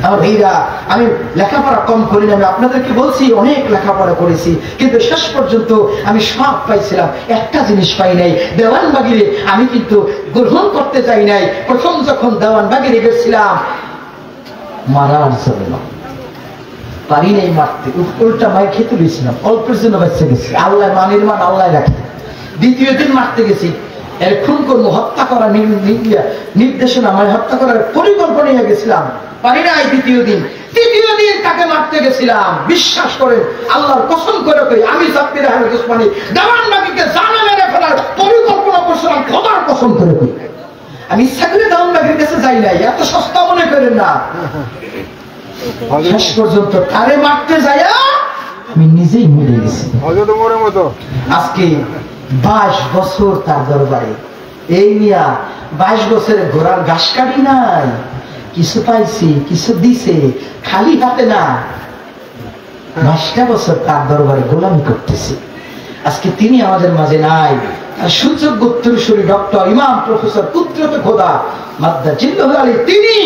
আমার ভাইরা, আমি লেখাপড়া কম করি না, আমি আপনাদেরকে বলছি অনেক লেখাপড়া করেছি, কিন্তু শেষ পর্যন্ত আমি সব পাইছিলাম, একটা জিনিস পাই নাই। দেওয়ানবাগিরে আমি কিন্তু গ্রহণ করতে চাই নাই। প্রথম যখন দেওয়ানবাগিরে গেছিলাম মারার জন্য, পারি নাই মারতে, উল্টা মায়ের খেতে দিয়েছিলাম, অল্পের জন্য বেঁচে গেছি। আল্লাহ মানের মান আল্লাহ রাখে। দ্বিতীয় দিন মারতে গেছি, এর খুন করবো, হত্যা করার নির্দেশনা, মানে হত্যা করার পরিকল্পনা নিয়ে গেছিলাম, পারি নাই। তৃতীয় দিন তাকে মারতে গেছিলাম। বিশ্বাস করে আল্লাহর কসম করে কই, আমি সাব্বির আহমেদ ওসমানী দেওয়ানবাগিকে জানে মেরে ফেলার পরিকল্পনা করছিলাম, খোদার কসম করে কই। আমি ইচ্ছা করে দেওয়ানবাগির কাছে যাই নাই, এত সস্তা মনে করেন না। শেষ পর্যন্ত তারে মারতে যাইয়া আমি নিজেই মরে গেছি। আজকে 22 বছর তার দরবারে, এই নিয়া 22 বছরে ঘোড়ার ঘাস কাটি নাই, কিছু পাইছি, কিছু দিছে, খালি হাতে না। 22টা বছর তার দরবারে গোলামি করতেছি। আজকে তিনি আমাদের মাঝে নাই। তার সুযোগ্য উত্তরসূরি ডক্টর ইমাম প্রফেসর কুদরতে খোদা মাদ্দা জিল্লাহুল আলী, তিনি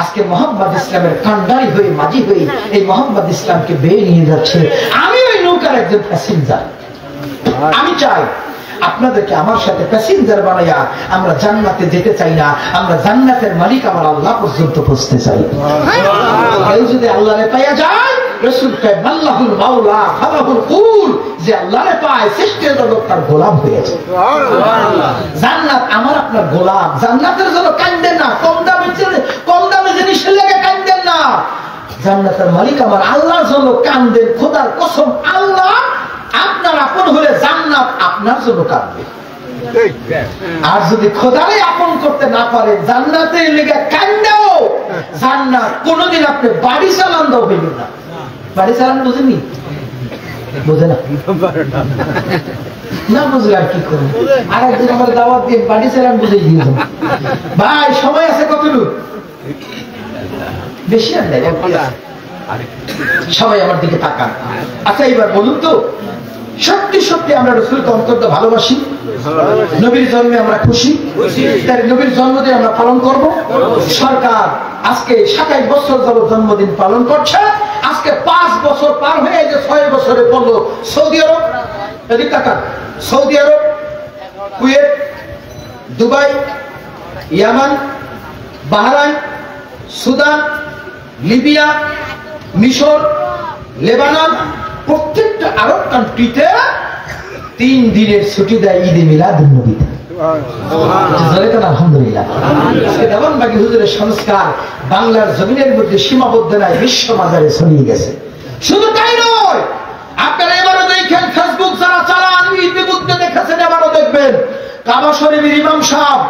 আজকে মোহাম্মদ ইসলামের কান্ডারি হয়ে, মাঝি হয়ে এই মোহাম্মদ ইসলামকে বেয়ে নিয়ে যাচ্ছে। আমি ওই নৌকার একজন প্যাসেঞ্জার। আমি চাই আপনাদেরকে আমার সাথে প্যাসেঞ্জার বানাইয়া আমরা জান্নাতে যেতে চাই না, আমরা জান্নাতের মালিক আমার আল্লাহ পর্যন্ত পৌঁছতে চাই। কেউ যদি আল্লাহরে পাইয়া যায়, রাসূল কয় আল্লাহুল মাওলা ফালাহুল কুল, যে আল্লাহরে পায় সৃষ্টির জগৎ তার গোলাম হয়েছে। জান্নাত আমার আপনার গোলাম। জান্নাতের জন্য কাঁদেন না, কম দামে জিনিসের লেগে কাঁদেন না। জান্নাতের মালিক আমার আল্লাহর জন্য কাঁদেন। খোদার কসম, আল্লাহ আপনার আপন হলে জান্নাত আপনার জন্য কাঁদবে। আর যদি খোদারে আপন করতে না পারে, জান্নাতের লেগে কান্দাও, জান্নাত কোনদিন আপনি বাড়ি চালান দাও হইবেন না। বাড়ি চালান বুঝেনি? বুঝে না, না বুঝলে আর কি করবো। আর একদিন আমার দাওয়াত দিয়ে বাড়ি চালান বুঝে দিয়েছেন। ভাই সময় আছে কতটুকু? বেশি আর নাই, সবাই আমার দিকে তাকান। আচ্ছা এবার বলুন তো, সত্যি সত্যি আমরা রাসূলকে অন্তত ভালোবাসি? নবীর জন্মে আমরা খুশি? তার নবীর জন্মদিন আমরা পালন করব। সরকার আজকে 27 বছর যাবত জন্মদিন পালন করছে। আজকে 5 বছর পার হয়ে যে 6 বছরে পড়লো সৌদি আরব, এদিক তাকান, সৌদি আরব, কুয়েত, দুবাই, ইয়ামান, বাহরাইন, সুদান, লিবিয়া, মিশর, লেবানন, প্রত্যেকটা আরব কান্ট্রিতে 3 দিনের ছুটি দেয় ঈদে মিলাদুন নবীতে। আলহামদুলিল্লাহ। আজকে দেওয়ানবাগী হুজুরের সংস্কার বাংলার জমিনের মধ্যে সীমাবদ্ধ নাই, বিশ্ব বাজারে ছড়িয়ে গেছে। শুধু তাই নয়, আপনারা এবারও দেখেন, ফেসবুক যারা চালান, ইতিমধ্যে দেখেছেন, এবারও দেখবেন, কাবা শরীফের ইমাম সাহেব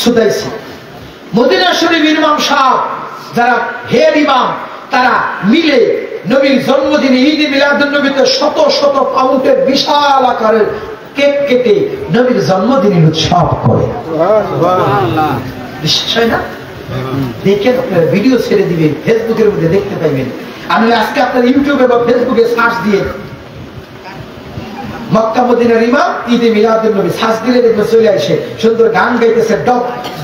সুদাইসি, মদিনা শরীফের ইমাম সাহেব, যারা হেড ইমাম, তারা মিলে নবীর জন্মদিনে ঈদে মিলাদুন নবীতে শত শত পাউন্ডের বিশাল আকারের কেক কেটে নবীর জন্মদিনের উৎসব করে। নিশ্চয় না? দেখেন, আপনারা ভিডিও ছেড়ে দিবেন, ফেসবুকের মধ্যে দেখতে পাইবেন। আমি আজকে আপনার ইউটিউবে বা ফেসবুকে সার্চ দিয়ে মক্কা মদিনার ইমাম ঈদে মিলাদুন নবী সার্চ দিলে দেখবে চলে আসে, সুন্দর গান গাইতেছে,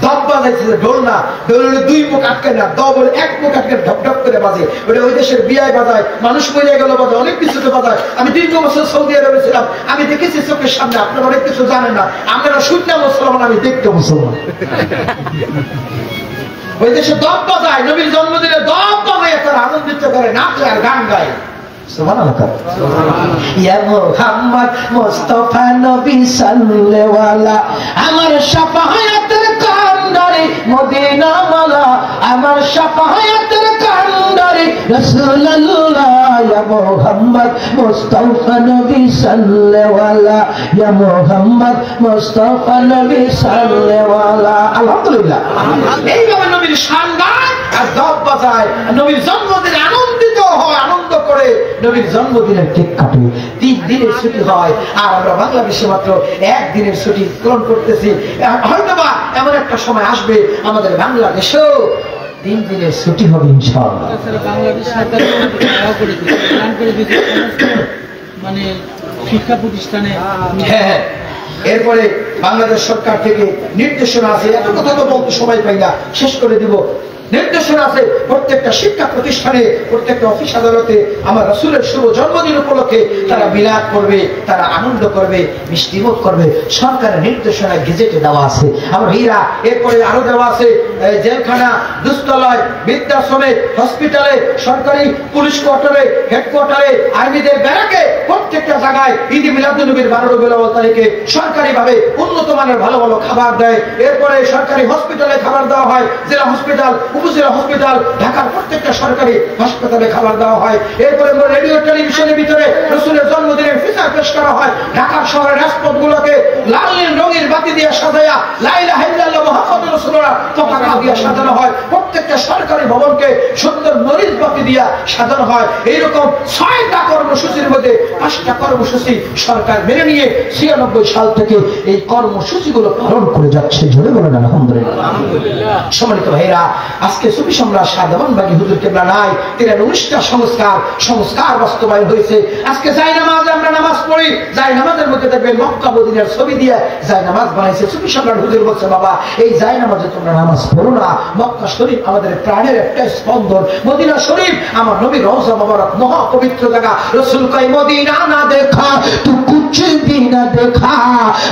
দব বাজাইতেছে, ঢোল না, ঢোল হলে 2 মুখ আটকে না, দব হলে 1 মুখ আটকে ঢপ ঢপ করে বাজে। ওটা ওই দেশের বিয়ায় বাজায়, মানুষ মরে গেল বাজায়, অনেক কিছুতে বাজায়। আমি দীর্ঘ বছর সৌদি আরবে ছিলাম, আমি দেখেছি চোখের সামনে। আপনারা অনেক কিছু জানেন না, আপনারা শুনতে মুসলমান, আমি দেখতে মুসলমান। ওই দেশে দব বাজায়, নবীর জন্মদিনে দব বাজায়, তারা আনন্দিত করে, নাচে আর গান গায়। মুস্তাফা নবী সাল্লাল্লাহু, আমার শাফায়াতের কান্ডারি মদিনা মালা, আমার শাফায়াতের কান্ডারি রাসূলুল্লাহ, ইয়া মুহাম্মদ মুস্তাফা নবী সাল্লাল্লাহু, ইয়া মুহাম্মদ মুস্তাফা নবী সাল্লাল্লাহু। আলহামদুলিল্লাহ। এইভাবে নবীর শান গায় আর দব বাজায়, নবীর জন্মদিনে আনন্দিত হয়, আনন্দ করে নবীর জন্মদিনের কেক কাটে। 3 দিনের ছুটি হয়, আর আমরা বাংলাদেশে মাত্র 1 দিনের ছুটি পালন করতেছি। হয়তোবা এমন একটা সময় আসবে আমাদের বাংলাদেশেও 3 দিনের ছুটি হবে ইনশাআল্লাহ।
বাংলাদেশ সরকার মানে শিক্ষা প্রতিষ্ঠানে
এরপরে বাংলাদেশ সরকার থেকে নির্দেশনা আছে, এত কথা তো বলতে সময় পাই না, শেষ করে দিব। নির্দেশনা আছে প্রত্যেকটা শিক্ষা প্রতিষ্ঠানে, প্রত্যেকটা অফিস আদালতে আমার রাসূলের শুভ জন্মদিন উপলক্ষে তারা মিলাদ করবে, তারা আনন্দ করবে, মিষ্টিমুখ করবে। সরকারের নির্দেশনা গেজেটে দেওয়া আছে আমার ভাইরা। এরপরে আরো দেওয়া আছে জেলখানা, দুস্থলয়, বৃদ্ধাশ্রমে, হসপিটালে, সরকারি পুলিশ কোয়ার্টারে, হেডকোয়ার্টারে, আর্মিদের ব্যারাকে, প্রত্যেকটা জায়গায় ঈদ মিলাদুন্নবীর 12 রবিউল আউয়াল তারিখে সরকারি ভাবে উন্নত মানের ভালো ভালো খাবার দেয়। এরপরে সরকারি হসপিটালে খাবার দেওয়া হয়, জেলা হসপিটাল, উপজেলা হসপিটাল, ঢাকার প্রত্যেকটা সরকারি হাসপাতালে খাবার দেওয়া হয়। এরপরে রেডিও টেলিভিশনের ভিতরে রাসূলের জন্মদিনের ফিচার পেশ করা হয়। ঢাকার শহরের রাজপথগুলোকে লাল নীল রঙের বাতি দিয়ে সাজায়া লা ইলাহা ইল্লাল্লাহ মুহাম্মাদুর রাসূলুল্লাহ পতাকা দিয়ে সাজানো হয়। প্রত্যেকটা সরকারি ভবনকে সুন্দর মরিচ বাতি দিয়ে সাজানো হয়। এইরকম 6টা কর্মসূচির মধ্যে 5টা কর্মসূচি সরকার মেনে নিয়ে 96 সাল থেকে এই কর্মসূচিগুলো পালন করে যাচ্ছে। জোরে বলেন আলহামদুলিল্লাহ। সম্মানিত ভাইরা, আজকে সুফি সম্রাট শাহ দেওয়ানবাগী হুজুর কেবলা নাই, 19টা সংস্কার বাস্তবায়ন হয়েছে। আজকে যাই নামাজ আমরা নামাজ পড়ি, যাই নামাজের মধ্যে দেখবেন মক্কা মদিনার ছবি দিয়ে যাই নামাজ বানাইছে। সুফি সম্রাট হুজুর বলছে, বাবা এই যাই নামাজে তোমরা নামাজ পড়ো না, মক্কা শরীফ আমাদের প্রাণের একটা স্পন্দন, মদিনা শরীফ আমার নবী রওজা মুবারক মহা পবিত্র জায়গা। রাসূল কয় মদিনা না দেখা তু কুছ भी न देखा,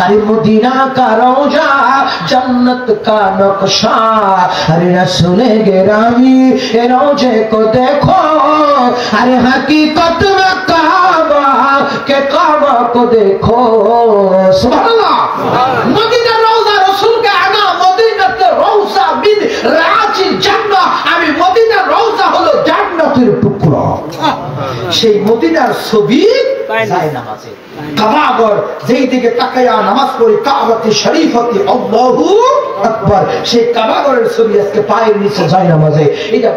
अरे मदीना का रोजा जन्नत का नक्शा, अरे रसूले गिरामी रोजे को देखो, अरे हकीकत में काबा के काबा को देखो। सुभान अल्लाह। मदीना रोजा रसूल के आना, मदीना के रोजा बिन राजी जन्नत, আমি মদিনার রওজা হলো জান্নাতের টুকরা। সেই মদিনার ছবি যায় নামাজে, কাবাগর যেই দিকে তাকায়া নামাজ পড়ি, কাবাতে শরীফতে আল্লাহু আকবার, সেই কাবাগরের ছবি আজকে পায়ের নিচে যায় নামাজে। এটা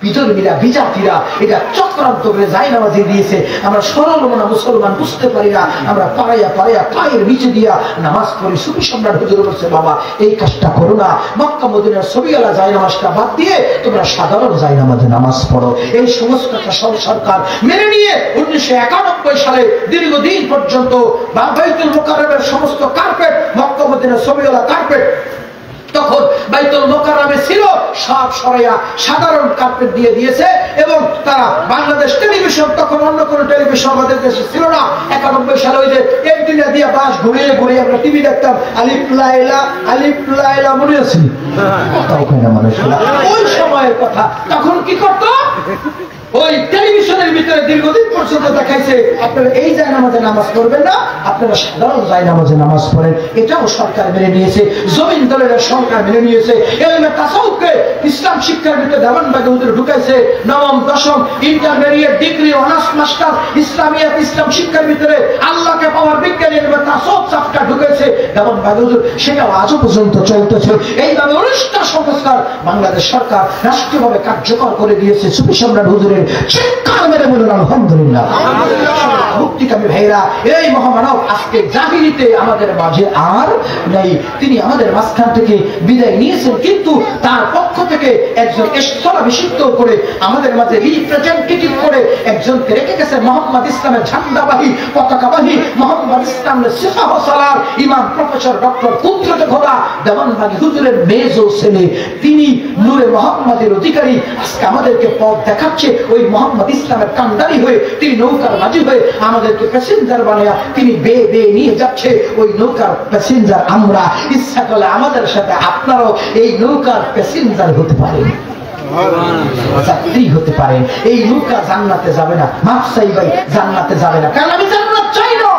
বিধর্মীরা, বিজাতিরা এটা চক্রান্ত করে যায় নামাজে দিয়েছে। আমরা সরল মনা মুসলমান বুঝতে পারি না, আমরা পাড়াইয়া পায়ের নিচে দিয়া নামাজ পড়ি। সুফি সম্রাট হুজুর বলছে, বাবা এই কাজটা করো না, মক্কা মদিনার ছবিওয়ালা যায় নামাজটা বাদ দিয়ে তোমরা সাধারণ যায় নামাজে নামাজ পড়ো। এই সমস্তটা সরকার মেনে নিয়ে 1991 সালে দীর্ঘদিন পর্যন্ত বাইতুল মুকাররমের সমস্ত কার্পেট, মক্কা মদিনার ছবিওয়ালা কার্পেট তখন বাইতুল মুকাররমে ছিল, সব সরাইয়া সাধারণ কার্পেট দিয়ে দিয়েছে। এবং তারা বাংলাদেশ টেলিভিশন, তখন অন্য কোন টেলিভিশন আমাদের দেশে ছিল না। 91 সালে ওই যে একদিনে দিয়ে বাস ঘুরিয়ে ঘুরিয়ে আমরা টিভি দেখতাম, আলিফ লাইলা মনে আছে? ওই সময়ের কথা। তখন কি করতো, ওই টেলিভিশনের ভিতরে দীর্ঘদিন পর্যন্ত দেখাইছে আপনারা এই যায় নামাজে নামাজ পড়বেন না, আপনারা সাধারণ যায় নামাজে নামাজ পড়েন। এটাও সরকার মেনে নিয়েছে, জমিন দলের সরকার মেনে নিয়েছে। এলমে তাসাউফকে ইসলাম শিক্ষার ভিতরে দেওয়ানবাগী হুজুর ঢুকাইছে। নবম দশম ইন্টারমিডিয়েট ডিগ্রি অনার্স মাস্টার ইসলামিয়াত, ইসলাম শিক্ষার ভিতরে আল্লাহকে পাওয়ার বিজ্ঞান এলমে তাসাউফ চাপটা ঢুকাইছে দেওয়ানবাগী হুজুর। সেটাও আজও পর্যন্ত চলতেছে। এইভাবে 19টা সংস্কার বাংলাদেশ সরকার রাষ্ট্রীয়ভাবে কার্যকর করে দিয়েছে। সুফি সম্রাট হুজুরের চিৎকার মেরে বলুন আলহামদুলিল্লাহ। মুক্তিকামী ভাইরা, এই মহামানব আজকে জাহিলিতে আমাদের মাঝে আর নেই। তিনি আমাদের মাঝখান থেকে বিদায় নিয়েছেন, কিন্তু তার পক্ষ থেকে একজন স্থলাভিষিক্ত করে আমাদের মাঝে রিপ্রেজেন্টেটিভ করে একজনকে রেখে গেছে, মোহাম্মদ ইসলামের ঝান্ডাবাহী, পতাকাবাহী, মোহাম্মদ ইসলামের সিফাহ সালার ইমাম প্রফেসর ডক্টর কুদরত খোদা দেওয়ানবাগী হুজুরের মেজো ছেলে। তিনি নূরে মোহাম্মদের অধিকারী। আজকে আমাদেরকে পথ দেখাচ্ছে। ওই মোহাম্মদ ইসলামের কান্ডারি হয়ে তিনি নৌকার মাঝি হয়ে আমাদেরকে প্যাসেঞ্জার বানায়া তিনি বেয়ে নিয়ে যাচ্ছে। ওই নৌকার প্যাসেঞ্জার আমরা। ইচ্ছা করলে আমাদের সাথে আপনারাও এই নৌকার প্যাসেঞ্জার হতে পারেন, যাত্রী হতে পারেন। এই নৌকা জান্নাতে যাবে না, মাফ চাই ভাই, জান্নাতে যাবে না। কারণ আমি জান্নাত চাই না।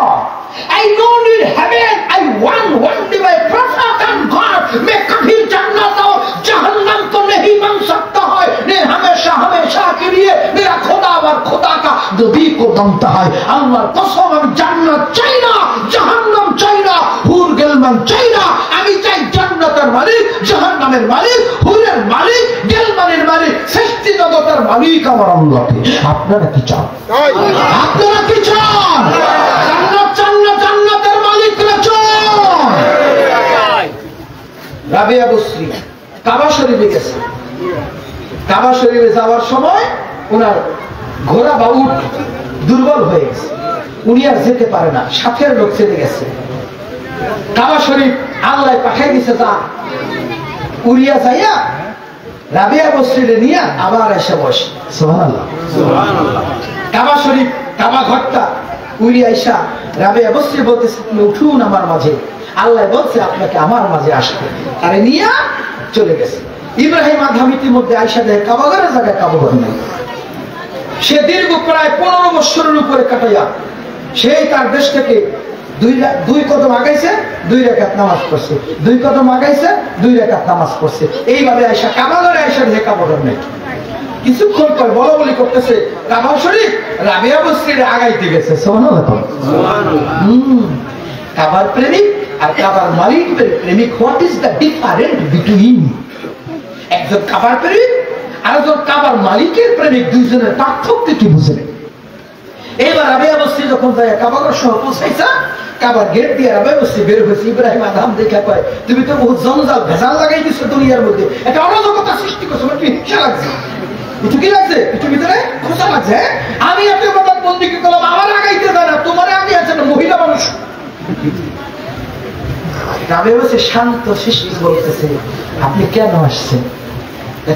I don't need heaven. I want only my prophet and God. मैं कभी जन्नत और जहन्नम को नहीं बन सकता है। ने हमेशा के लिए मेरा खुदा और खुदा का नबी को मानता है। अल्लाहर कसम আমি জান্নাত চাই না, জাহান্নাম চাই না, হুর গেলমান চাই না। আমি চাই জান্নাতের মালিক, জাহান্নামের মালিক, হুরের মালিক, গেলমানের মালিক, সৃষ্টি জগতের মালিক আমার আল্লাহকে। আপনারা কি চান? আপনারা কি চান? জান্নাত চান না জান্নাতের মালিককে চান? রাবিয়া বসরি কাবা শরীফে গেছে। কাবা শরীফে যাওয়ার সময় ওনার ঘোড়া বা উট দুর্বল হয়ে গেছে, উনি আর যেতে পারে না, সাথের লোক চলে গেছে। কাবা শরীফ আল্লাহ পাঠাই দিছে, যা উড়িয়া যাইয়া রাবিয়া বসরিরে নিয়ে আবার এসে বসে। সুবহানাল্লাহ, সুবহানাল্লাহ। কাবা শরীফ কাবা ঘরটা উড়িয়া আইসা রাবিয়া বসরি বলতেছে, তুমি উঠুন আমার মাঝে। আল্লাহ বলছে আপনাকে আমার মাঝে আসতে, আরে নিয়ে চলে গেছে। ইব্রাহিম আদম ইতিমধ্যে আইসা দেয় কাবা ঘরের জায়গায় কাবা ঘর নেই। সে দীর্ঘ প্রায় 15 বছরের উপরে কাটাইয়া সেই তার দেশ থেকে দুই কদম আগাইছে, 2 রাকাত নামাজ পড়ছে, 2 কদম আগাইছে, 2 রাকাত নামাজ পড়ছে। এইভাবে আইসা কাবা ঘরে আইসা দেখে কাবা ঘর নেই। কিছুক্ষণ পর বলা বলি করতেছে, কাবা শরীফ রাবিয়া বসরির আগাইতে গেছে। সুবহানাল্লাহ, সুবহানাল্লাহ। কাবার প্রেমিক আর কাবার মালিকের প্রেমিক, what is the different between? একজন কাবার প্রেমিক আর একজন কাবার মালিকের প্রেমিক, দুইজনের পার্থক্য কি বুঝলেন? এবার রাবিয়া বসরি যখন যায় কাবাগর সহ পৌঁছাইছা, কাবার গেট দিয়ে রাবিয়া বসরি বের হয়েছে। ইব্রাহিম আদম দেখা কয়, তুমি তো বহুত জঞ্জাল ভেজাল লাগাই দিচ্ছ দুনিয়ার মধ্যে, একটা অরাজকতা সৃষ্টি করছো, একটু হিংসা লাগছে, একটু কি লাগছে, একটু ভিতরে খোঁচা লাগছে। আমি এত কথা বন্দিকে করলাম, আমার আগাইতে দেয় না, তোমার আগে আছে না মহিলা মানুষ। রাবিয়া বসরি শান্ত সৃষ্টি বলতেছে, আপনি কেন আসছেন?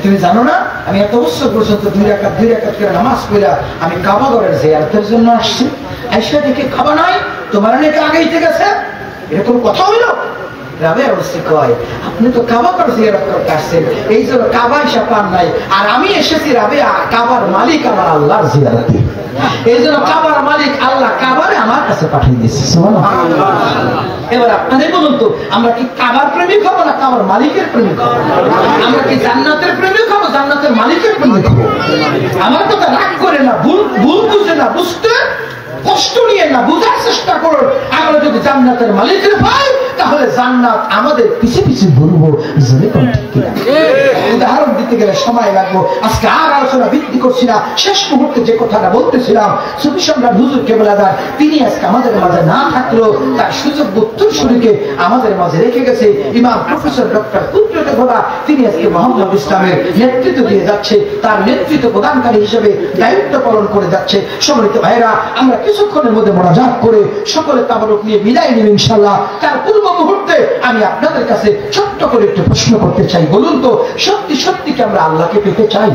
তুমি জানো না আমি এত বছর পর্যন্ত 2 রাকাত করে নামাজ পড়া আমি কাবা ঘরের জিয়ারতের জন্য আসছি। আইসা দেখে খাবা নাই, তোমার নাকি আগাইতে গেছে, এরকম কথা হইল? রাবিয়া বসরি কয়, আপনি তো কাবা ঘর জিয়ারত করতে আসছেন, এই জন্য কাবা এসে পান নাই, আর আমি এসেছি রাবিয়া কাবার মালিক আমার আল্লাহর জিয়ারতে। এই জন্য কাবার মালিক আল্লাহ কাবারে আমার কাছে পাঠিয়ে দিয়েছে। এবার আপনাদের বলুন তো, আমরা কি কাবার প্রেমিক হবো না কাবার মালিকের প্রেমিক হবো? আমরা কি জান্নাতের প্রেমিক হবো জান্নাতের মালিকের প্রেমিক হবো? আমার কথা রাগ করে না, ভুল বুঝে না, বুঝতে কষ্ট নিয়ে না, বুঝার চেষ্টা করুন। আমরা যদি জান্নাতের মালিকের পাই তাহলে জান্নাত আমাদের পিছে পিছে ঘুরবো। উদাহরণ দিতে গেলে সময় লাগবো, আজকে আর আলোচনা বৃদ্ধি করছি না। শেষ মুহূর্তে যে কথাটা বলতেছিলাম, সুফি সম্রাট হুজুর কেবলাদার তিনি আজকে আমাদের মাঝে না থাকলেও তার সুযোগ্য উত্তরসূরিকে আমাদের মাঝে রেখে গেছে। ইমাম প্রফেসর ডক্টর কুদরতে খোদা তিনি আজকে মোহাম্মদ ইসলামের নেতৃত্ব দিয়ে যাচ্ছে, তার নেতৃত্ব প্রদানকারী হিসেবে দায়িত্ব পালন করে যাচ্ছে। সম্মানিত ভাইরা, আমরা কিছুক্ষণের মধ্যে মোনাজাত করে সকলে তাবারুক নিয়ে বিদায় নিব ইনশাআল্লাহ। তার পূর্ব মুহূর্তে আমি আপনাদের কাছে ছোট্ট করে একটু প্রশ্ন করতে চাই, বলুন তো সত্যি সত্যি কি আমরা আল্লাহকে পেতে চাই?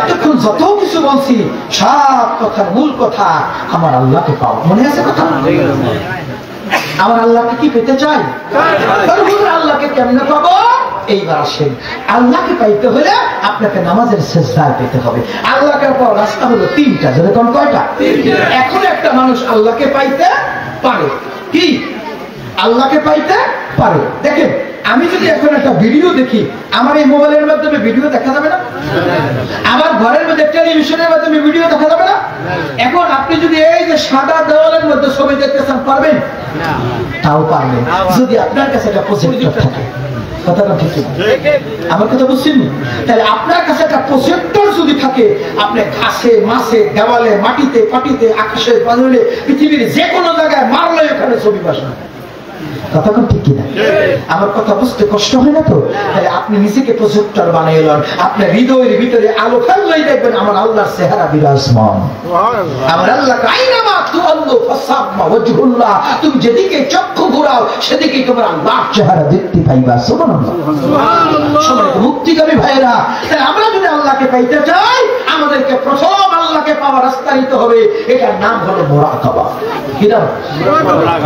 এতক্ষণ যত কিছু বলছি সব কথার মূল কথা আমার আল্লাহকে পাওয়া। মনে আছে কথা? আমার আল্লাহকে কি পেতে চাই? আল্লাহকে কেমনে পাবো? এইবার আসেন, আল্লাহকে পাইতে হলে আপনাকে নামাজের সেজদায় পেতে হবে। আল্লাহকে পাওয়ার রাস্তা হলো 3টা। যেরকম কয়টা? এখন একটা মানুষ আল্লাহকে পাইতে পারে, কি আল্লাহকে পাইতে পারে। দেখেন, আমি যদি এখন একটা ভিডিও দেখি, আমার এই মোবাইলের মাধ্যমে ভিডিও দেখা যাবে না? আমার ঘরের মধ্যে টেলিভিশনের মাধ্যমে ভিডিও দেখা যাবে না? এখন আপনি যদি এই যে সাদা দেওয়ালের মধ্যে ছবি দেখতে চান, পারবেন? তাও পারবেন যদি আপনার কাছে একটা প্রজেক্টর থাকে। কথাটা ঠিক না? আমার কথা বুঝছেন? তাহলে আপনার কাছে একটা প্রজেক্টর যদি থাকে, আপনি ঘাসে মাছে দেওয়ালে মাটিতে পাটিতে আকাশে বাদলে পৃথিবীর যে কোনো জায়গায় মারলে ওখানে ছবি বাসা। কথাটা ঠিক কিনা? আমার কথা বুঝতে কষ্ট হয় না তো? তাহলে আপনি নিজেকে প্রজেক্টর বানিয়ে নেন, আপনার হৃদয়ের ভিতরে আলো ফেললেই দেখবেন আমার আল্লাহর চেহারা বিরাজমান। আমার আল্লাহ আইনামা তুআল্লু ফাসাম্মা ওয়াজহুল্লাহ, তুমি যেদিকে চক্ষু ঘোরাও সেদিকেই তোমার আল্লাহর চেহারা দেখতে পাইবা। সুবহানাল্লাহ, সুবহানাল্লাহ। সম্মানিত মুক্তিকামী ভাইরা, তাহলে আমরা যদি আল্লাহকে পাইতে চাই, আমাদেরকে প্রথম আল্লাহকে পাওয়ার রাস্তা নিতে হবে। এটার নাম হলো মুরাকাবা। কি নাম?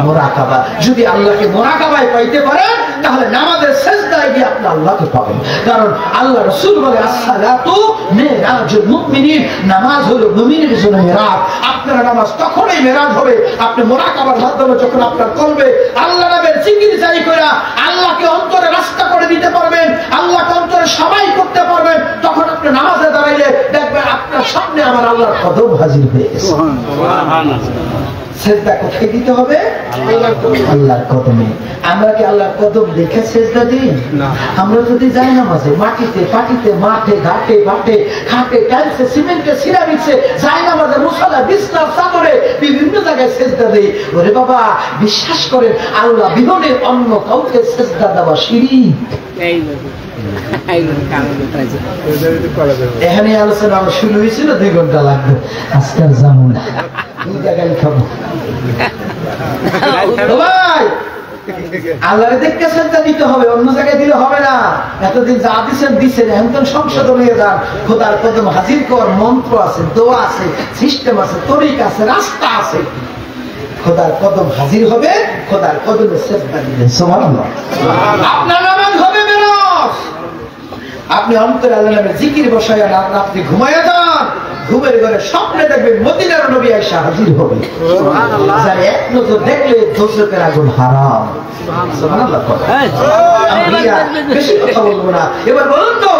মুরাকাবা। যদি আল্লাহকে মুরাকাবায় পাইতে পারেন, তাহলে নামাজের সিজদায় গিয়ে আপনি আল্লাহকে পাবেন। কারণ আল্লাহ রাসূল বলে, আসসালাতু মিরাজুল মুমিনিন, নামাজ হলো মুমিনের জন্য মেরাজ। আপনার নামাজ তখনই মেরাজ হবে আপনি মুরাকাবার মাধ্যমে যখন আপনার কলবে আল্লাহ নামের জিকির জারি করে আল্লাহকে অন্তরে রাস্তা করে দিতে পারবেন, আল্লাহকে অন্তরে সবাই করতে পারবেন। তখন আপনি নামাজে দাঁড়াইলে দেখবেন আপনার সামনে আমার আল্লাহর কদম হাজির হয়ে গেছে। সুবহানাল্লাহ। সেজদা কোথায় দিতে হবে? আল্লাহর কদমে। আমরা কি আল্লাহর কদম দেখে সেজদা দিই? আমরা যদি যাই নামাজে মাটিতে পাটিতে মাঠে ঘাটে বাটে খাটে টাইলসে সিমেন্টে সিরামিক্সে যাই নামাজে মুসাল্লা বিছনা চাদরে বিভিন্ন জায়গায় সেজদা দেই, ওরে বাবা বিশ্বাস করেন আল্লাহ বিহনে অন্য কাউকে সেজদা দেওয়া শিরক। এখানে আলোচনা আমার শুরু হয়েছিল 2 ঘন্টা লাগবে, আজকাল যাবো না, 2 জায়গায় খাবো। ভাই আল্লাহরে দেখে সেজদা দিতে হবে, অন্য জায়গায় দিলে হবে না। এতদিন যা দিচ্ছেন দিচ্ছেন, এখন সংশোধন হয়ে যান। খোদার কদম হাজির কর মন্ত্র আছে, দোয়া আছে, সিস্টেম আছে, তরিকা আছে, রাস্তা আছে। খোদার কদম হাজির হবে, খোদার কদমে সেজদা দিবেন। সুবহানাল্লাহ। আপনার নামাজ হবে মেরাজ। আপনি অন্তরে আল্লাহর নামে জিকির বসায়া রাত্রি ঘুমায়া যান, ঘুমের ঘরে স্বপ্নে দেখবেন মদিনার নবী আয়েশা হাজির হবে। সুবহানাল্লাহ। যার এক নজর দেখলে দোজখের আগুন হারাম। সুবহানাল্লাহ। বেশি কথা বলবো না, এবার বলুন তো